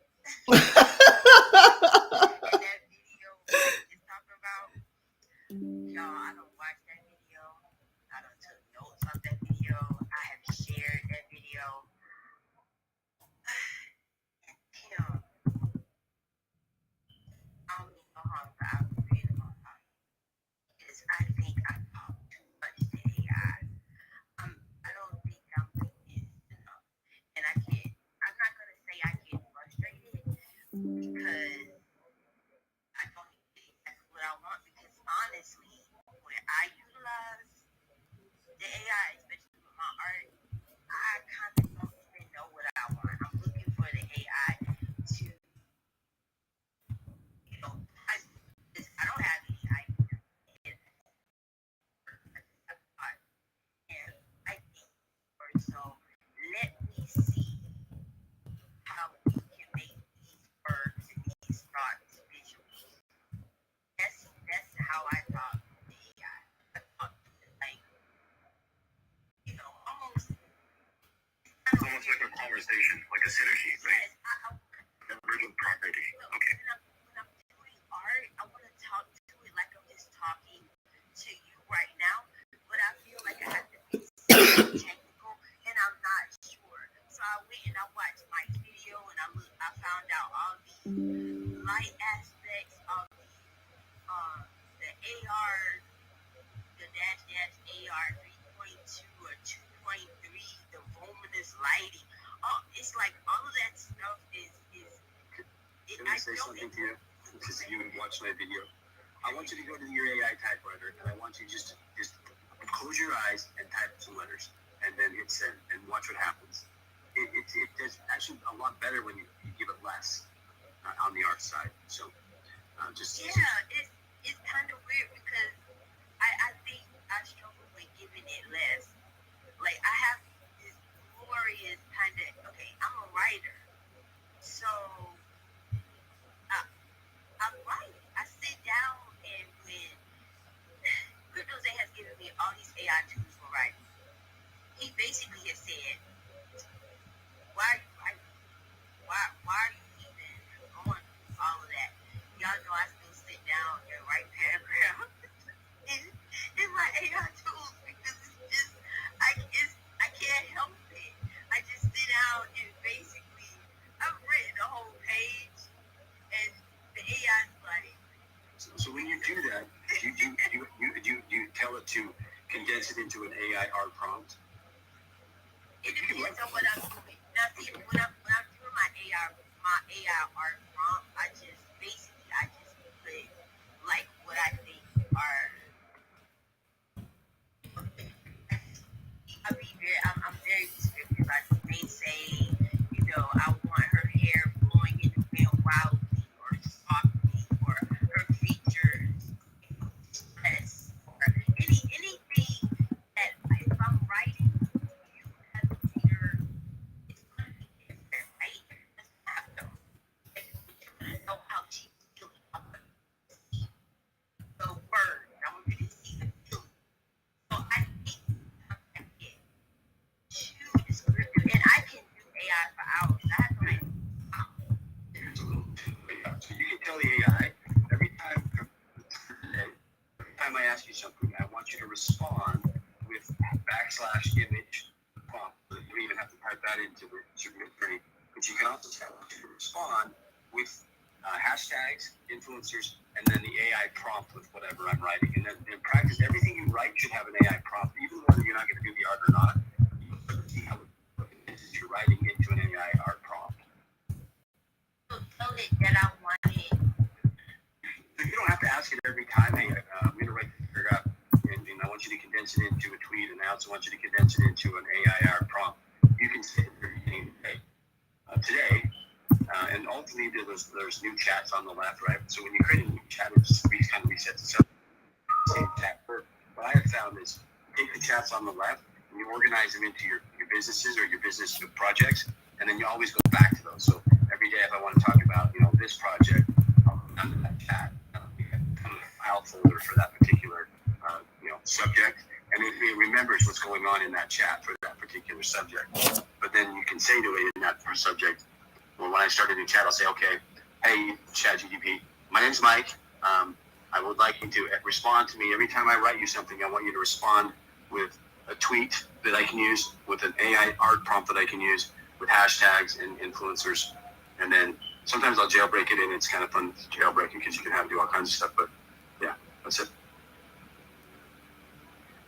F: that video is talking about, y'all, I don't watch that video. I don't took notes of that video. I have shared that video. And Tim, I don't even know how I really want to talk. Because I think I talk too
D: sounds like a conversation, like a synergy, right? Virtual property. Okay.
F: When I'm doing art, I want to talk to it like I'm just talking to you right now, but I feel like I have to be super technical, and I'm not sure. So I went and I watched Mike's video, and I found out all the light aspects of the AR, the AR 3.2 or 2.3, the luminous lighting. Oh, it's like all of that stuff is.
B: Can I say something to you? Because you watched my video. I want you to go to your AI typewriter, and I want you just close your eyes and type some letters, and then hit send, and watch what happens. It's actually a lot better when you give it less on the art side. So just
F: it's kind of weird because I think I struggle with giving it less. Like I have this glorious kind of I'm a writer, so. I'm writing. I sit down and when Crypto Zay has given me all these AI tools for writing, he basically has said, why are you writing? Why are you even going through all of that? Y'all know I still sit down and write paragraphs in my AI tools because it's just, I can't help it. I just sit down and basically, I've written a whole page and the AI is like.
B: So when you do that, do you tell it to condense it into an AI art prompt?
F: So what I'm doing now, see, when I'm doing my AI art prompt, I just put like what I think are. I'm very descriptive. I may say, I want her hair blowing in the wind wildly or softly, or her features less, or anything that if I'm writing, you as a reader, it's gonna be different, right? That's not though. You're gonna know how she's feeling. I want to see the words. I want you to see the feeling. So I think I get too descriptive, and I can do AI for hours. I have to
B: So you can tell the AI every time I ask you something, I want you to respond with \image prompt. You don't even have to type that into the screen, but you can also tell it to respond with hashtags, influencers, and then the AI prompt with whatever I'm writing. And then in practice, everything you write should have an AI prompt, even whether you're not going to do the art or not. You see how you're writing into an AI art prompt.
F: tell it that I want it.
B: You don't have to ask it every time. Hey, I'm going to write this paragraph, and I want you to condense it into a tweet, and I also want you to condense it into an AI art prompt. You can say it at the beginning of the day. Today, and ultimately there's new chats on the left, right? So when you create a new chat, it just kind of resets itself. Same chat. What I have found is take the chats on the left and you organize them into your businesses or your business projects, and then you always go back to those. So every day, if I want to talk about this project, I'll go down to that chat, kind of a file folder for that particular subject, and it remembers what's going on in that chat for that particular subject. But then you can say to it in that first subject, well, when I start a new chat, I'll say, okay, hey, ChatGPT, my name's Mike. I would like you to respond to me every time I write you something. I want you to respond with a tweet that I can use, with an AI art prompt that I can use, with hashtags and influencers. And then sometimes I'll jailbreak it, and it's kind of fun jailbreaking because you can do all kinds of stuff. But yeah, that's it.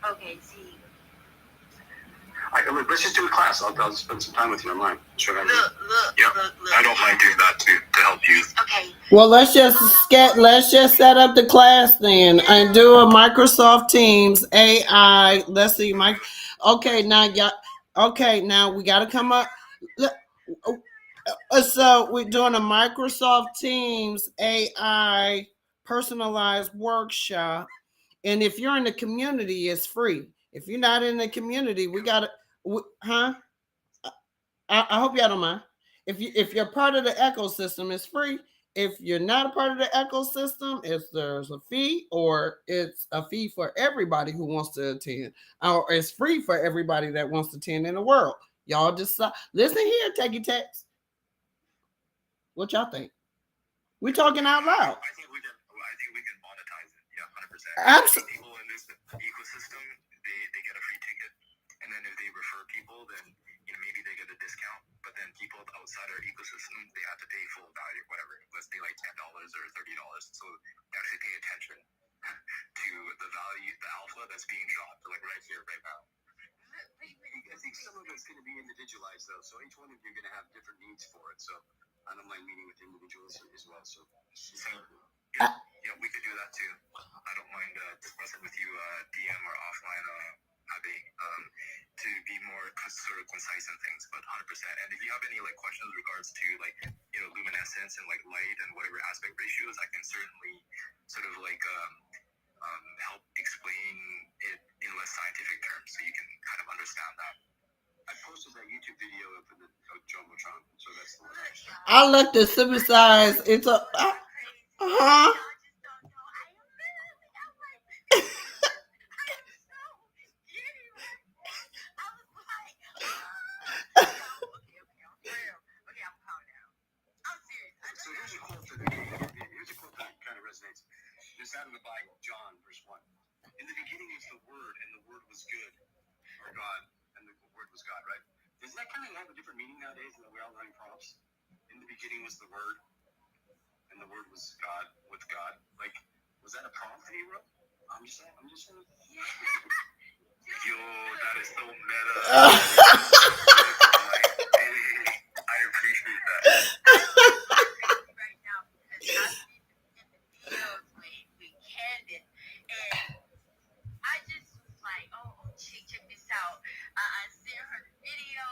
F: Okay, see.
B: Let's just do a class. I'll spend some time with you online. Sure.
F: Look.
D: I don't mind doing that too to help you.
F: Okay.
C: Well, let's just set up the class then and do a Microsoft Teams AI. Let's see, Mike. Okay, now we got to come up. So we're doing a Microsoft Teams AI personalized workshop, and if you're in the community, it's free. If you're not in the community, we got to, I hope y'all don't mind. If you're part of the ecosystem, it's free. If you're not a part of the ecosystem, there's a fee, or it's a fee for everybody who wants to attend, or it's free for everybody that wants to attend in the world. Y'all decide. Listen here, Techie Text. What y'all think? We're talking out loud.
D: I think we can monetize it. Yeah, 100%.
C: Absolutely.
D: People in this ecosystem, they get a free ticket, and then if they refer people, then maybe they get a discount. But then people outside our ecosystem, they have to pay full value, whatever. Let's say like $10 or $30. So they actually pay attention to the value, the alpha that's being dropped, like right here, right now.
B: I think some of it's going to be individualized, though. So each one of you are going to have different needs for it. So I don't mind meeting with individuals as well. So
D: yeah, we could do that too. I don't mind discussing with you DM or offline, having to be more sort of concise in things, but 100%. And if you have any like questions in regards to like luminescence and like light and whatever aspect ratios, I can certainly sort of like help explain it in less scientific terms so you can kind of understand that.
B: I posted that YouTube video up in the Jumbotron, so that's the one.
C: I like to synthesize. It's a huh.
B: So here's a quote that kind of resonates. It's out of the Bible, John, verse 1. In the beginning was the Word, and the Word was good, or God, and the Word was God, right? Does that kind of have a different meaning nowadays than we all learning prompts? In the beginning was the Word, and the Word was God, with God. Like, was that a prompt that he wrote? I'm just saying.
D: Yo, that is so meta. I appreciate that.
F: Right now, because I've been in the videos with Candace, and I just was like, oh, check this out. I sent her the video.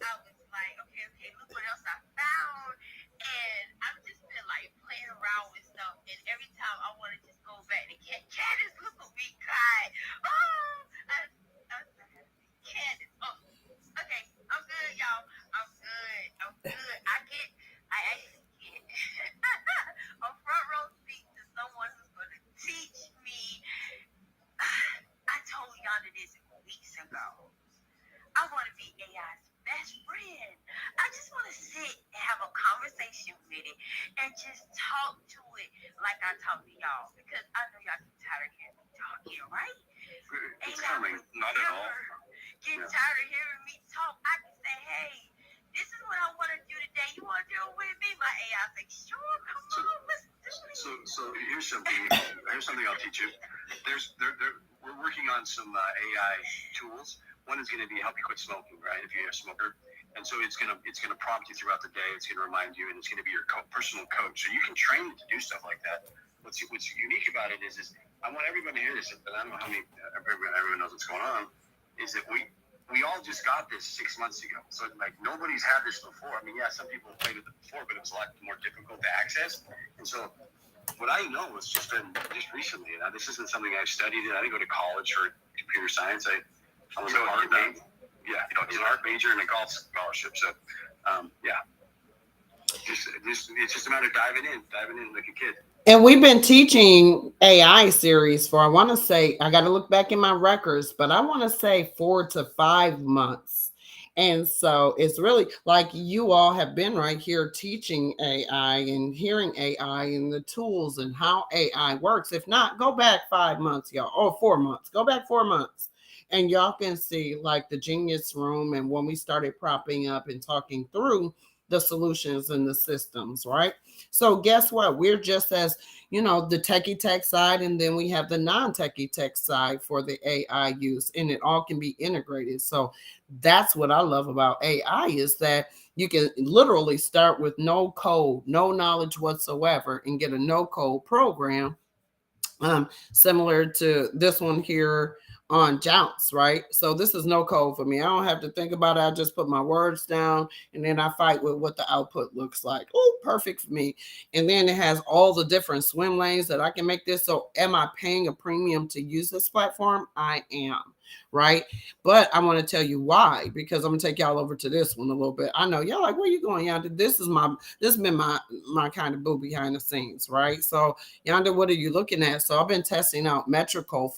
F: I was like, okay, look what else I found. And I've just been like playing around with stuff. And every time I want to just go back to Candace, look at me cry. Oh, Candace. Oh, okay, I'm good, y'all. I'm good. I actually get a front row seat to someone who's going to teach me. I told Yaeunda this weeks ago. I want to be AI's best friend. I just want to sit and have a conversation with it and just talk to it like I talk to y'all. Because I know y'all get tired of hearing me talking, right?
B: It's coming.
D: Not at all.
F: Get tired of hearing me talk. I can say, hey, this is what I want to do today. You want to do it with me? My AI's like, sure, come on, let's do it.
B: So here's something I'll teach you. We're working on some AI tools. One is going to be help you quit smoking, right? If you're a smoker, and so it's gonna prompt you throughout the day. It's going to remind you, and it's going to be your personal coach. So you can train it to do stuff like that. What's unique about it is I want everyone to hear this, but I don't know how many everyone knows what's going on. Is that we all just got this 6 months ago. So like nobody's had this before. I mean, yeah, some people played with it before, but it was a lot more difficult to access. And so what I know has just been just recently. This isn't something I studied. I didn't go to college for computer science. I was an art major. Yeah, I was an art major and a golf scholarship. So yeah, it's just a matter of diving in like a kid.
C: And we've been teaching AI series for, I want to say, I got to look back in my records, but I want to say 4 to 5 months. And so it's really like you all have been right here teaching AI and hearing AI and the tools and how AI works. If not, go back 5 months, y'all, or 4 months. Go back 4 months. And y'all can see like the Genius Room and when we started propping up and talking through the solutions and the systems, right? So guess what? We're just as, the techie tech side, and then we have the non-techie tech side for the AI use, and it all can be integrated. So that's what I love about AI is that you can literally start with no code, no knowledge whatsoever, and get a no code program similar to this one here on Jounce, right? So this is no code for me. I don't have to think about it. I just put my words down and then I fight with what the output looks like. Oh, perfect for me. And then it has all the different swim lanes that I can make this. So am I paying a premium to use this platform? I am, right? But I want to tell you why, because I'm gonna take y'all over to this one a little bit. I know y'all like, where you going, Yaeunda? This has been my kind of boo behind the scenes, right? So Yaeunda, what are you looking at? So I've been testing out Metricool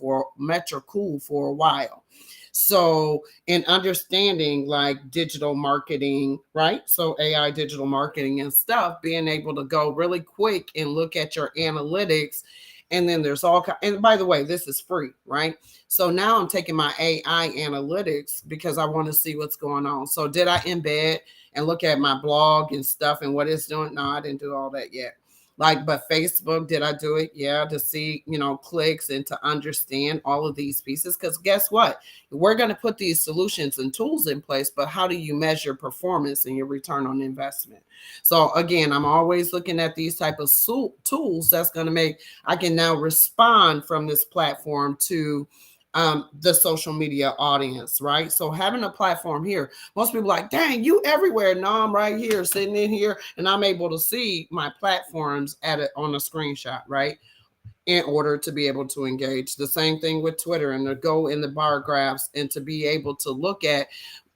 C: for a while. So, in understanding like digital marketing, right? So, AI digital marketing and stuff, being able to go really quick and look at your analytics. And then there's and by the way, this is free, right? So now I'm taking my AI analytics because I want to see what's going on. So, did I embed and look at my blog and stuff and what it's doing? No, I didn't do all that yet. Like, but Facebook, did I do it? Yeah, to see, clicks and to understand all of these pieces. Because guess what? We're going to put these solutions and tools in place, but how do you measure performance and your return on investment? So again, I'm always looking at these type of tools that's going to make, I can now respond from this platform to the social media audience, right? So having a platform here, most people are like, dang, you everywhere. No, I'm right here, sitting in here, and I'm able to see my platforms on a screenshot, right? In order to be able to engage. The same thing with Twitter, and to go in the bar graphs and to be able to look at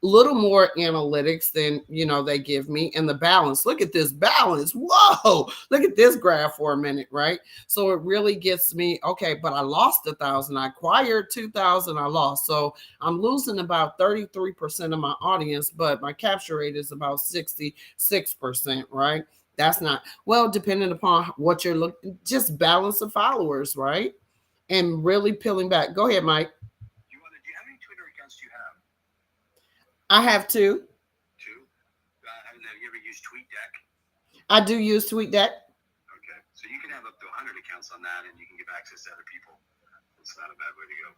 C: little more analytics than they give me, and the balance. Look at this balance. Whoa, look at this graph for a minute, right? So it really gets me, okay, but I lost 1,000, I acquired 2,000, I lost. So I'm losing about 33% of my audience, but my capture rate is about 66%, right? That's not, well, depending upon what you're looking, just balance of followers, right? And really peeling back. Go ahead, Mike.
B: Do you how many Twitter accounts do you have?
C: I have two.
B: Two? Have you ever used TweetDeck?
C: I do use TweetDeck.
B: Okay. So you can have up to 100 accounts on that, and you can give access to other people. It's not a bad way to go.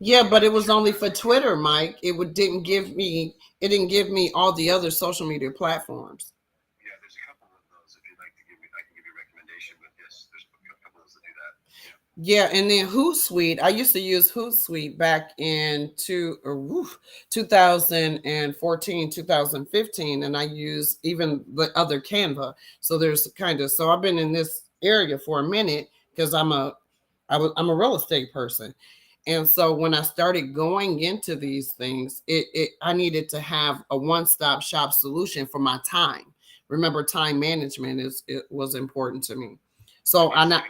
C: Yeah, but it was only for Twitter, Mike. It didn't give me all the other social media platforms.
B: Yeah, there's a couple of those. If you'd like to I can give you a recommendation. But yes, there's a couple of those that do that.
C: Yeah, and then Hootsuite. I used to use Hootsuite back in 2014, 2015, and I use even the other Canva. So there's so I've been in this area for a minute because I'm a real estate person. And so when I started going into these things, I needed to have a one-stop shop solution for my time. Remember, time management was important to me. So I knew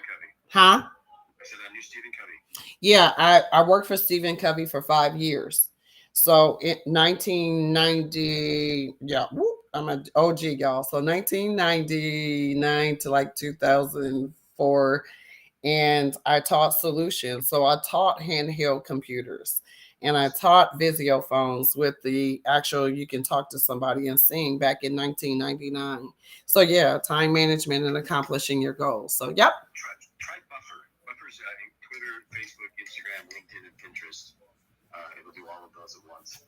B: Stephen Covey.
C: Yeah, I worked for Stephen Covey for 5 years. So in 1990, yeah, I'm an OG, y'all. So 1999 to like 2004. And I taught solutions. So I taught handheld computers, and I taught Vizio phones with the actual, you can talk to somebody and sing, back in 1999. So yeah, time management and accomplishing your goals. So yep.
B: Try Buffer. Buffer's Twitter, Facebook, Instagram, LinkedIn, and Pinterest. It'll do all of those at once.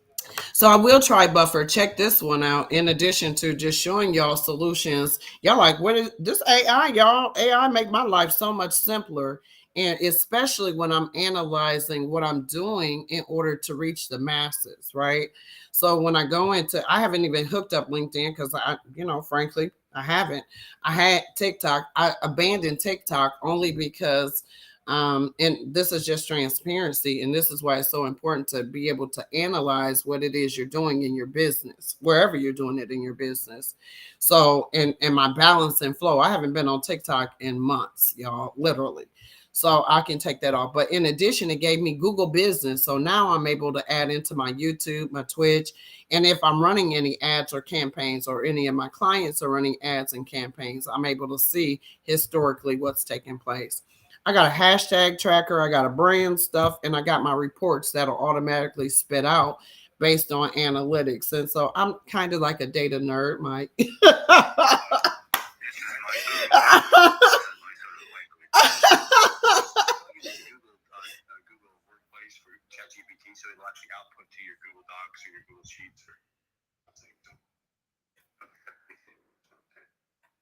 C: So I will try Buffer. Check this one out. In addition to just showing y'all solutions, y'all like, what is this AI, y'all? AI make my life so much simpler. And especially when I'm analyzing what I'm doing in order to reach the masses, right? So when I go into, I haven't even hooked up LinkedIn because frankly, I haven't. I had TikTok. I abandoned TikTok only because and this is just transparency, and this is why it's so important to be able to analyze what it is you're doing in your business, wherever you're doing it in your business. So, and my balance and flow, I haven't been on TikTok in months, y'all, literally. So I can take that off. But in addition, it gave me Google Business. So now I'm able to add into my YouTube, my Twitch. And if I'm running any ads or campaigns, or any of my clients are running ads and campaigns, I'm able to see historically what's taking place. I got a hashtag tracker, I got a brand stuff, and I got my reports that'll automatically spit out based on analytics. And so I'm kind of like a data nerd, Mike.
B: Google Workplace for ChatGPT, so it'll actually output to your Google Docs or your Google Sheets.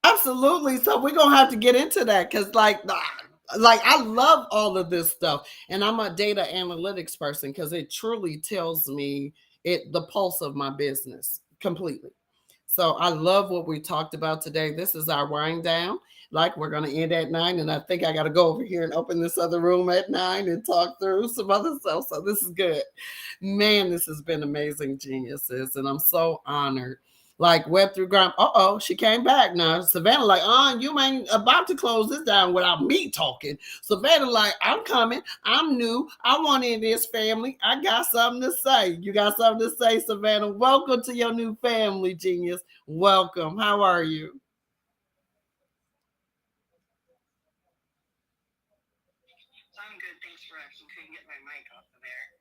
C: Absolutely. So we're gonna have to get into that because, like I love all of this stuff, and I'm a data analytics person because it truly tells me the pulse of my business completely. So I love what we talked about today. This is our wind down. Like, we're going to end at 9, and I think I got to go over here and open this other room at 9 and talk through some other stuff. So this is good. Man, this has been amazing, geniuses, and I'm so honored like Web3 Grump. She came back now. Savannah like, you ain't about to close this down without me talking. Savannah like, I'm coming. I'm new. I want in this family. I got something to say. You got something to say, Savannah? Welcome to your new family, genius. Welcome. How are you?
G: I'm good. Thanks for asking. Couldn't get my mic off of there.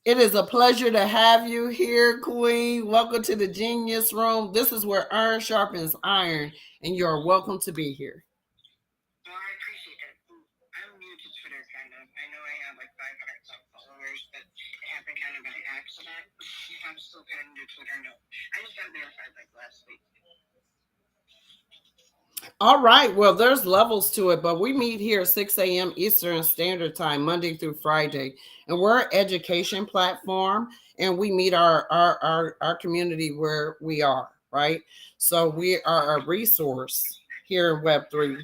C: It is a pleasure to have you here, Queen. Welcome to the Genius Room. This is where iron sharpens iron, and you're welcome to be here.
G: Well, I appreciate that. I'm new to Twitter, kind of. I know I have like 500 followers, but it happened kind of by accident. I'm still kind of new to Twitter. No, I just got verified like last week.
C: All right. Well, there's levels to it, but we meet here 6 a.m. Eastern Standard Time, Monday through Friday. And we're an education platform, and we meet our community where we are, right? So we are a resource here in Web3.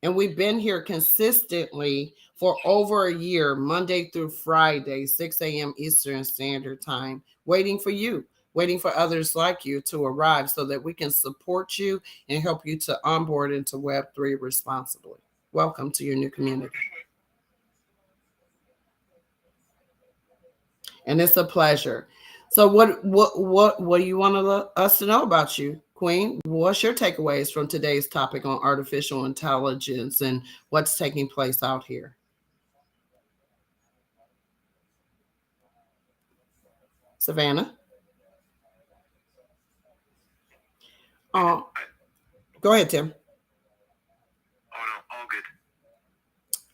C: And we've been here consistently for over a year, Monday through Friday, 6 a.m. Eastern Standard Time, waiting for you, waiting for others like you to arrive so that we can support you and help you to onboard into Web3 responsibly. Welcome to your new community. And it's a pleasure. So what do you want us to know about you, Queen? What's your takeaways from today's topic on artificial intelligence and what's taking place out here? Savannah? Go ahead, Tim.
D: Oh, no, all good.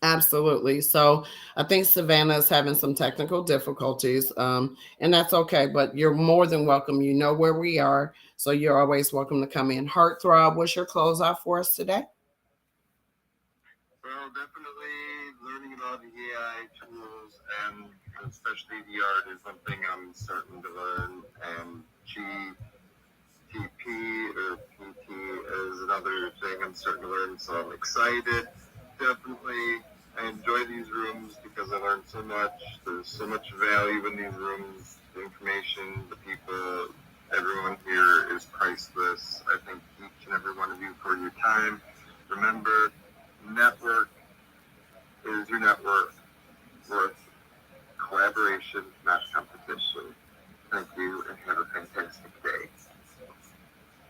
C: Absolutely. So I think Savannah is having some technical difficulties, and that's okay, but you're more than welcome. You know where we are, so you're always welcome to come in. Heartthrob, what's your closeout for us today?
H: Well, definitely learning about AI tools and especially the art is one thing I'm starting to learn. GTP or PT is another thing I'm starting to learn, so I'm excited. Definitely, I enjoy these rooms because I learn so much. There's so much value in these rooms. The information, the people, everyone here is priceless. I thank each and every one of you for your time. Remember, network is your network worth collaboration, not competition. Thank you and have a fantastic day.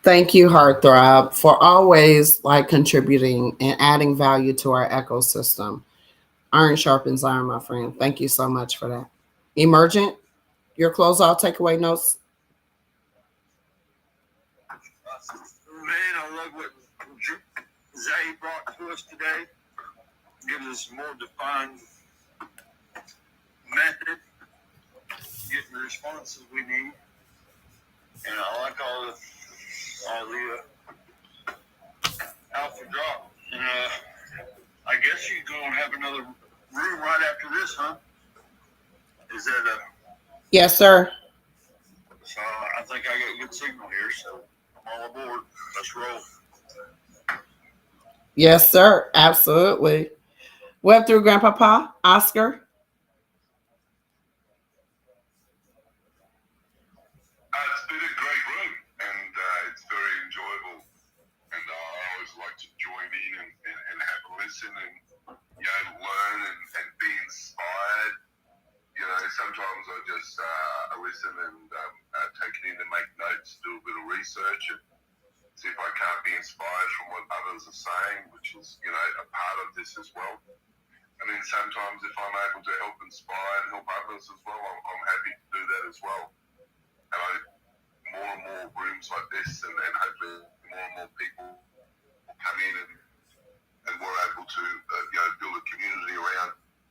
C: Thank you, Heartthrob, for always contributing and adding value to our ecosystem. Iron sharpens iron, my friend. Thank you so much for that. Emergent, your closeout takeaway notes.
H: Man, I love what Zay brought to us today. Gives us more defined method, getting the responses we need. And I like all the alpha drop. And I guess you're gonna have another room right after this, huh? Is that
C: Yes, sir.
H: So I think I got a good signal here, so I'm all aboard. Let's roll.
C: Yes, sir. Absolutely. Web3 Grandpapa, Oscar.
E: It's been a great room, and it's very enjoyable. And I always like to join in and have a listen and learn and be inspired. Sometimes I just listen and take it in and make notes, do a bit of research, and see if I can't be inspired from what others are saying, which is a part of this as well. And then sometimes if I'm able to help inspire and help others as well, I'm happy to do that as well. And more and more rooms like this, and hopefully more and more people will come in and we're able to build a community around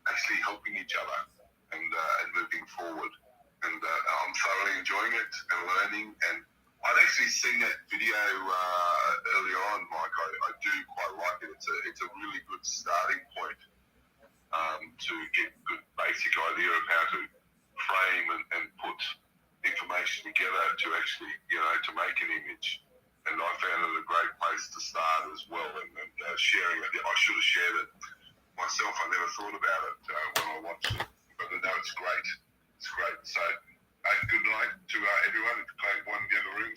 E: actually helping each other and moving forward. And I'm thoroughly enjoying it and learning. And I'd actually seen that video earlier on, Mike. I do quite like it. It's a really good starting point to get a good basic idea of how to frame and put information together to actually, to make an image. And I found it a great place to start as well. And sharing it, I should have shared it myself. I never thought about it when I watched it. But no, it's great. It's great. So, good night to everyone.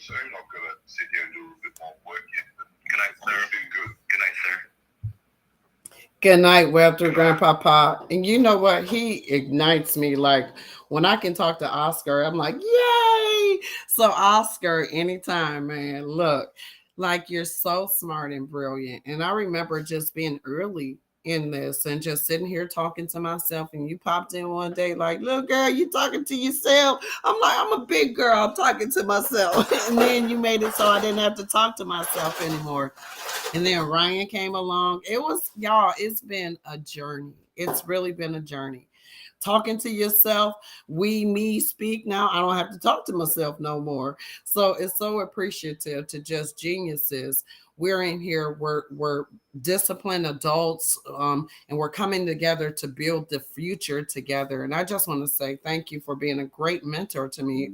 E: soon. I've got to sit here and do a bit more work yet. But
D: Good night, sir.
E: it's been good.
D: Good night, sir.
C: Good night, Web3 Grandpapa. And you know what? He ignites me. Like when I can talk to Oscar, I'm like, yay. So, Oscar, anytime, man. Look, like you're so smart and brilliant. And I remember just being early in this and just sitting here talking to myself. And you popped in one day, like, little girl, you talking to yourself. I'm like, I'm a big girl. I'm talking to myself. And then you made it so I didn't have to talk to myself anymore. And then Ryan came along. It was, y'all, it's been a journey. It's really been a journey. Talking to yourself, me speak now. I don't have to talk to myself no more. So it's so appreciative to just geniuses. We're in here, we're disciplined adults, and we're coming together to build the future together. And I just want to say thank you for being a great mentor to me,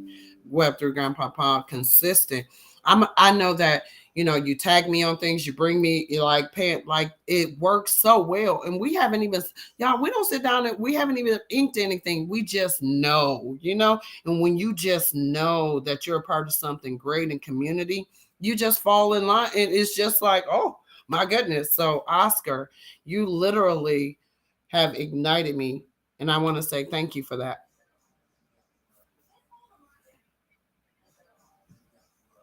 C: Web3 Grandpapa, consistent. I know that you tag me on things, you bring me like it works so well. And we haven't even, y'all, we don't sit down and we haven't even inked anything. We just know. And when you just know that you're a part of something great in community, you just fall in line. And it's just like, oh my goodness. So Oscar, you literally have ignited me. And I want to say thank you for that.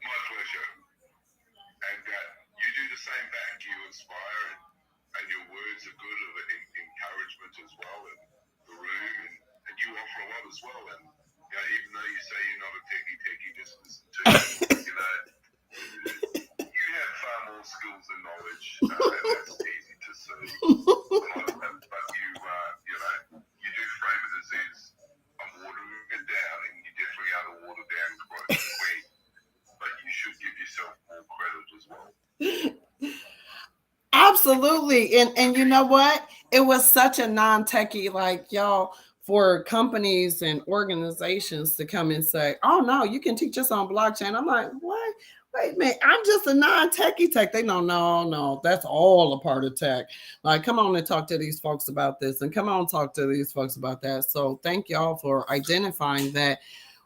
E: My pleasure. And you do the same back. You inspire, and your words are good of encouragement as well, and the room, and you offer a lot as well. And even though you say you're not a techie, just listen to you. You have far more skills and knowledge, and that's easy to see. But you do frame it as is. I'm watering it down, and you definitely are the water down queen. But you should give yourself more credit as well.
C: Absolutely. And you know what? It was such a non-techie, like y'all, for companies and organizations to come and say, oh no, you can teach us on blockchain. I'm like, what? Wait a minute, I'm just a non-techie tech. They know, no, that's all a part of tech. Like, come on and talk to these folks about this, and come on and talk to these folks about that. So thank y'all for identifying that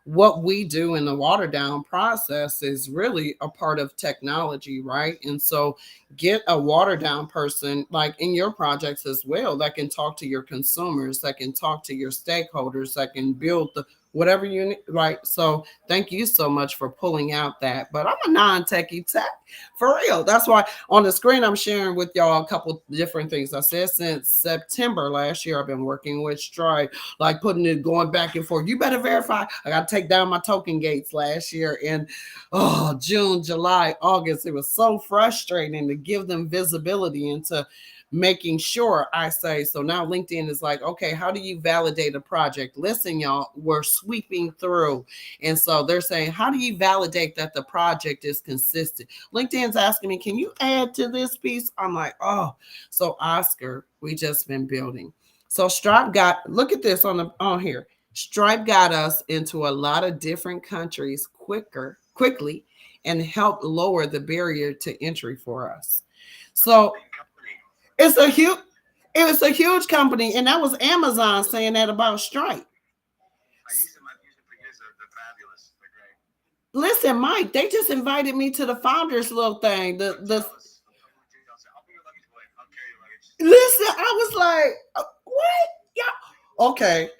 C: what we do in the Waterdown process is really a part of technology, right? And so get a Waterdown person like in your projects as well that can talk to your consumers, that can talk to your stakeholders, that can build the whatever you need, right? So thank you so much for pulling out that. But I'm a non-techie tech for real. That's why on the screen I'm sharing with y'all a couple different things. I said since September last year I've been working with Stripe, like going back and forth. You better verify. I got to take down my token gates last year in June, July, August. It was so frustrating to give them visibility into making sure I say, so now LinkedIn is like, okay, how do you validate a project? Listen, y'all, we're sweeping through. And so they're saying, how do you validate that the project is consistent? LinkedIn's asking me, can you add to this piece? I'm like, oh, so Oscar, we just been building. So Stripe look at this on here. Stripe got us into a lot of different countries quickly and helped lower the barrier to entry for us. So it was a huge company, and that was Amazon saying that about Stripe.
B: I use them. I've used them for years. They're fabulous. They're great.
C: Listen, Mike, they just invited me to the founders little thing. Listen, I was like, what? Yeah. Okay.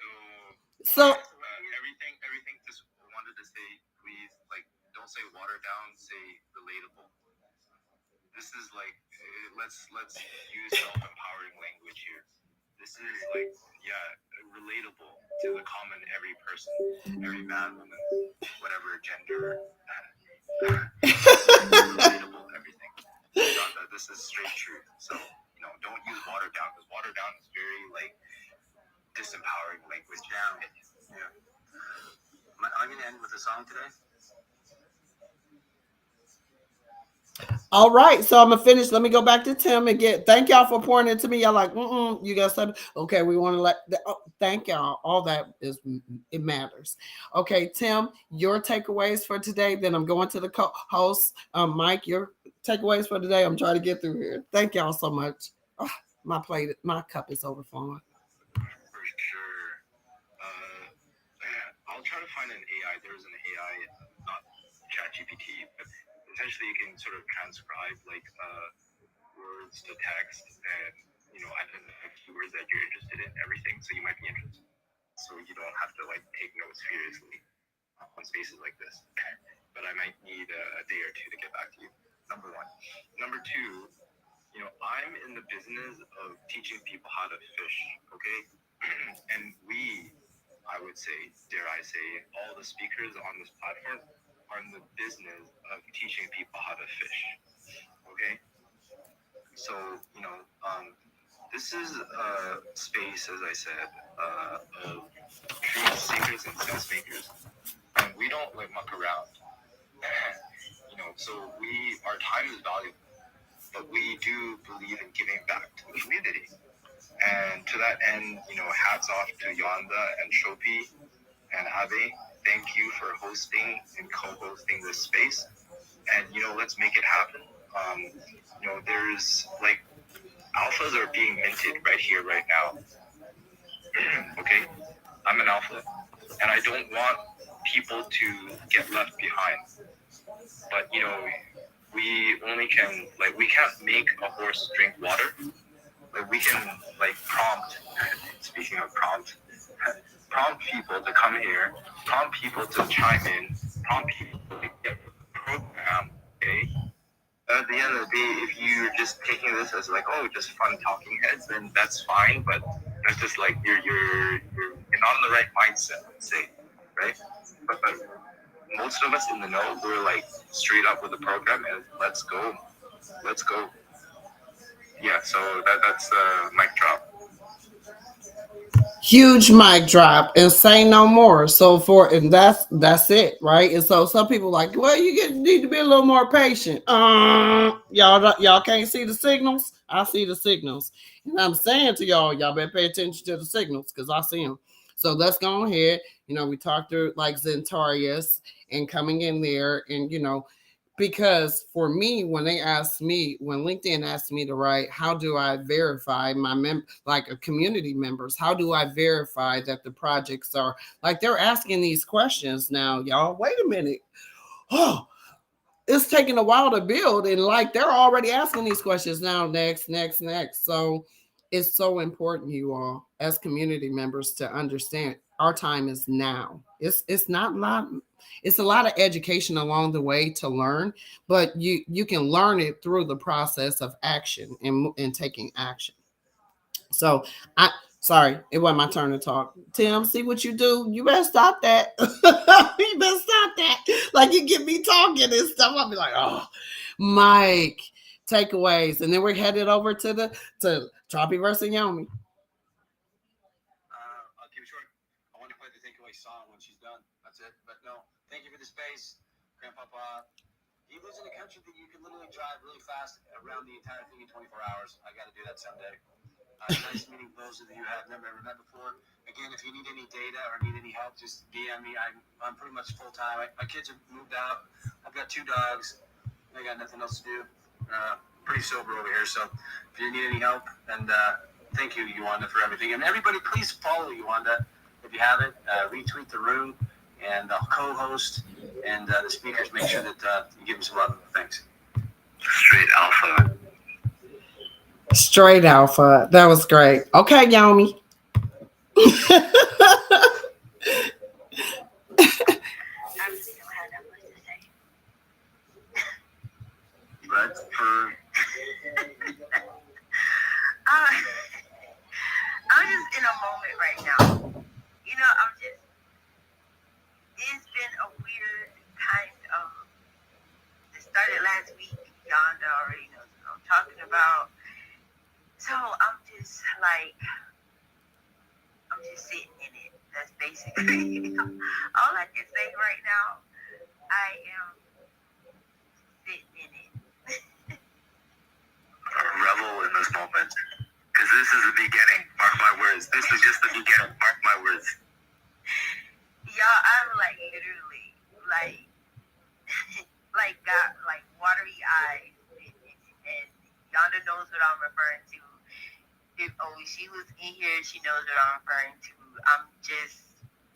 C: So
D: everything just wanted to say, please, like, don't say watered down, say relatable. This is like, let's use self-empowering language here. This is like, relatable to the common every person, every man, woman, whatever gender, relatable, everything. This is straight truth. So, don't use watered down, because watered down is very like disempowering language.
B: Yeah. I'm going to end with a song today.
C: All right, so I'm gonna finish. Let me go back to Tim and thank y'all for pouring into me. Y'all like, you got something. Okay, we want to thank y'all. All that it matters. Okay, Tim, your takeaways for today. Then I'm going to the host, Mike. Your takeaways for today. I'm trying to get through here. Thank y'all so much. Oh, my cup is overflowing.
D: For sure. I'll try to find an AI. There's an AI, not ChatGPT essentially you can sort of transcribe like words to text and identify keywords that you're interested in, everything. So you might be interested. So you don't have to like take notes furiously on spaces like this. But I might need a day or two to get back to you. Number one. Number two, I'm in the business of teaching people how to fish, okay? And I would say, dare I say, all the speakers on this platform are in the business of teaching people how to fish, okay? So, this is a space, as I said, of truth seekers and sense makers. And we don't like muck around. So our time is valuable, but we do believe in giving back to the community. And to that end, hats off to Yaeunda and Shopi and Abe. Thank you for hosting and co-hosting this space. And, let's make it happen. There's like alphas are being minted right here, right now. Okay? I'm an alpha. And I don't want people to get left behind. But, we only can, we can't make a horse drink water. Like, we can, prompt, speaking of prompt people to come here, prompt people to chime in, prompt people to get the program, okay? At the end of the day, if you're just taking this as just fun talking heads, then that's fine, but that's just you're not in the right mindset, let's say, right? But most of us in the know, we're straight up with the program and let's go. Yeah, so that's the mic drop.
C: Huge mic drop and say no more. And that's it, right? And so some people well, you need to be a little more patient. Y'all can't see the signals. I see the signals, and I'm saying to y'all better pay attention to the signals because I see them. So let's go ahead. We talked through Zentarius and coming in there, and because for me, when LinkedIn asked me to write, how do I verify my community members? How do I verify that the projects are they're asking these questions now, y'all? Wait a minute. Oh, it's taking a while to build, and they're already asking these questions now. Next. So it's so important, you all, as community members, to understand our time is now. It's not a lot. It's a lot of education along the way to learn, but you can learn it through the process of action and taking action. So sorry, it wasn't my turn to talk. Tim, see what you do? You better stop that. You better stop that. You get me talking and stuff. I'll be oh, Mike, takeaways. And then we're headed over to Choppy versus Yomi.
B: I'll keep it short. I want to play the takeaway song when she's done. That's it. But no, thank you for the space, Grandpapa. He lives in a country that you can literally drive really fast around the entire thing in 24 hours. I got to do that someday. Nice meeting those of you who have never ever met before. Again, if you need any data or need any help, just DM me. I'm pretty much full time. My kids have moved out. I've got 2 dogs. I got nothing else to do. Pretty sober over here. So if you need any help, and thank you, Yaeunda, for everything. And everybody, please follow Yaeunda if you haven't. Retweet the room and co-host and the speakers. Make sure that you give them some love. Thanks.
C: Straight alpha. That was great. Okay, Yomi.
F: I really don't have that much to say.
B: Right?
F: I'm just in a moment right now. It's been a weird kind of, it started last week. Yaeunda already knows what I'm talking about. So I'm just sitting in it. That's basically all I can say right now. I am sitting in it.
D: Revel in this moment. Because this is the beginning. Mark my words. This is just the beginning. Mark my words.
F: Y'all, I'm literally got watery eyes. And Yaeunda knows what I'm referring to. If she was in here, she knows what I'm referring to.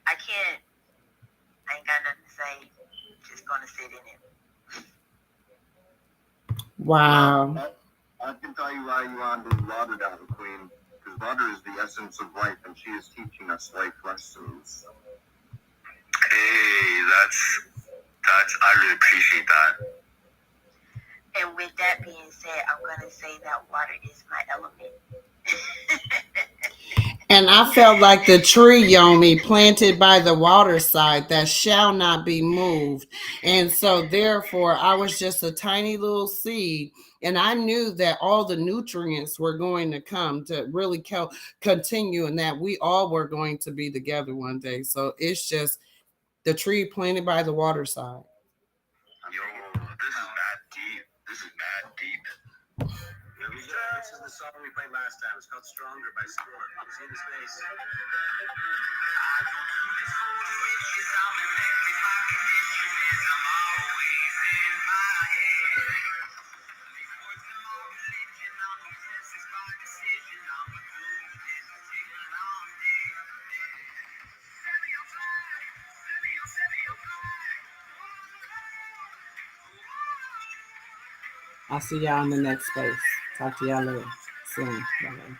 F: I ain't got nothing to say. Just gonna sit in it.
C: Wow.
H: I can tell you why Yaeunda is Waterdown queen, because water is the essence of life, and she is teaching us life lessons.
D: Hey, that's I really appreciate that.
F: And with that being said, I'm gonna say that water is my element.
C: And I felt like the tree, Yomi, planted by the waterside that shall not be moved. And so, therefore, I was just a tiny little seed. And I knew that all the nutrients were going to come to really continue, and that we all were going to be together one day. So, it's just the tree planted by the waterside.
D: Yo, this is mad deep. This is mad deep.
B: This is the song we played last time. It's called Stronger by Sport. See the space.
C: I'll see y'all in the next space. Talk to y'all later soon. Bye.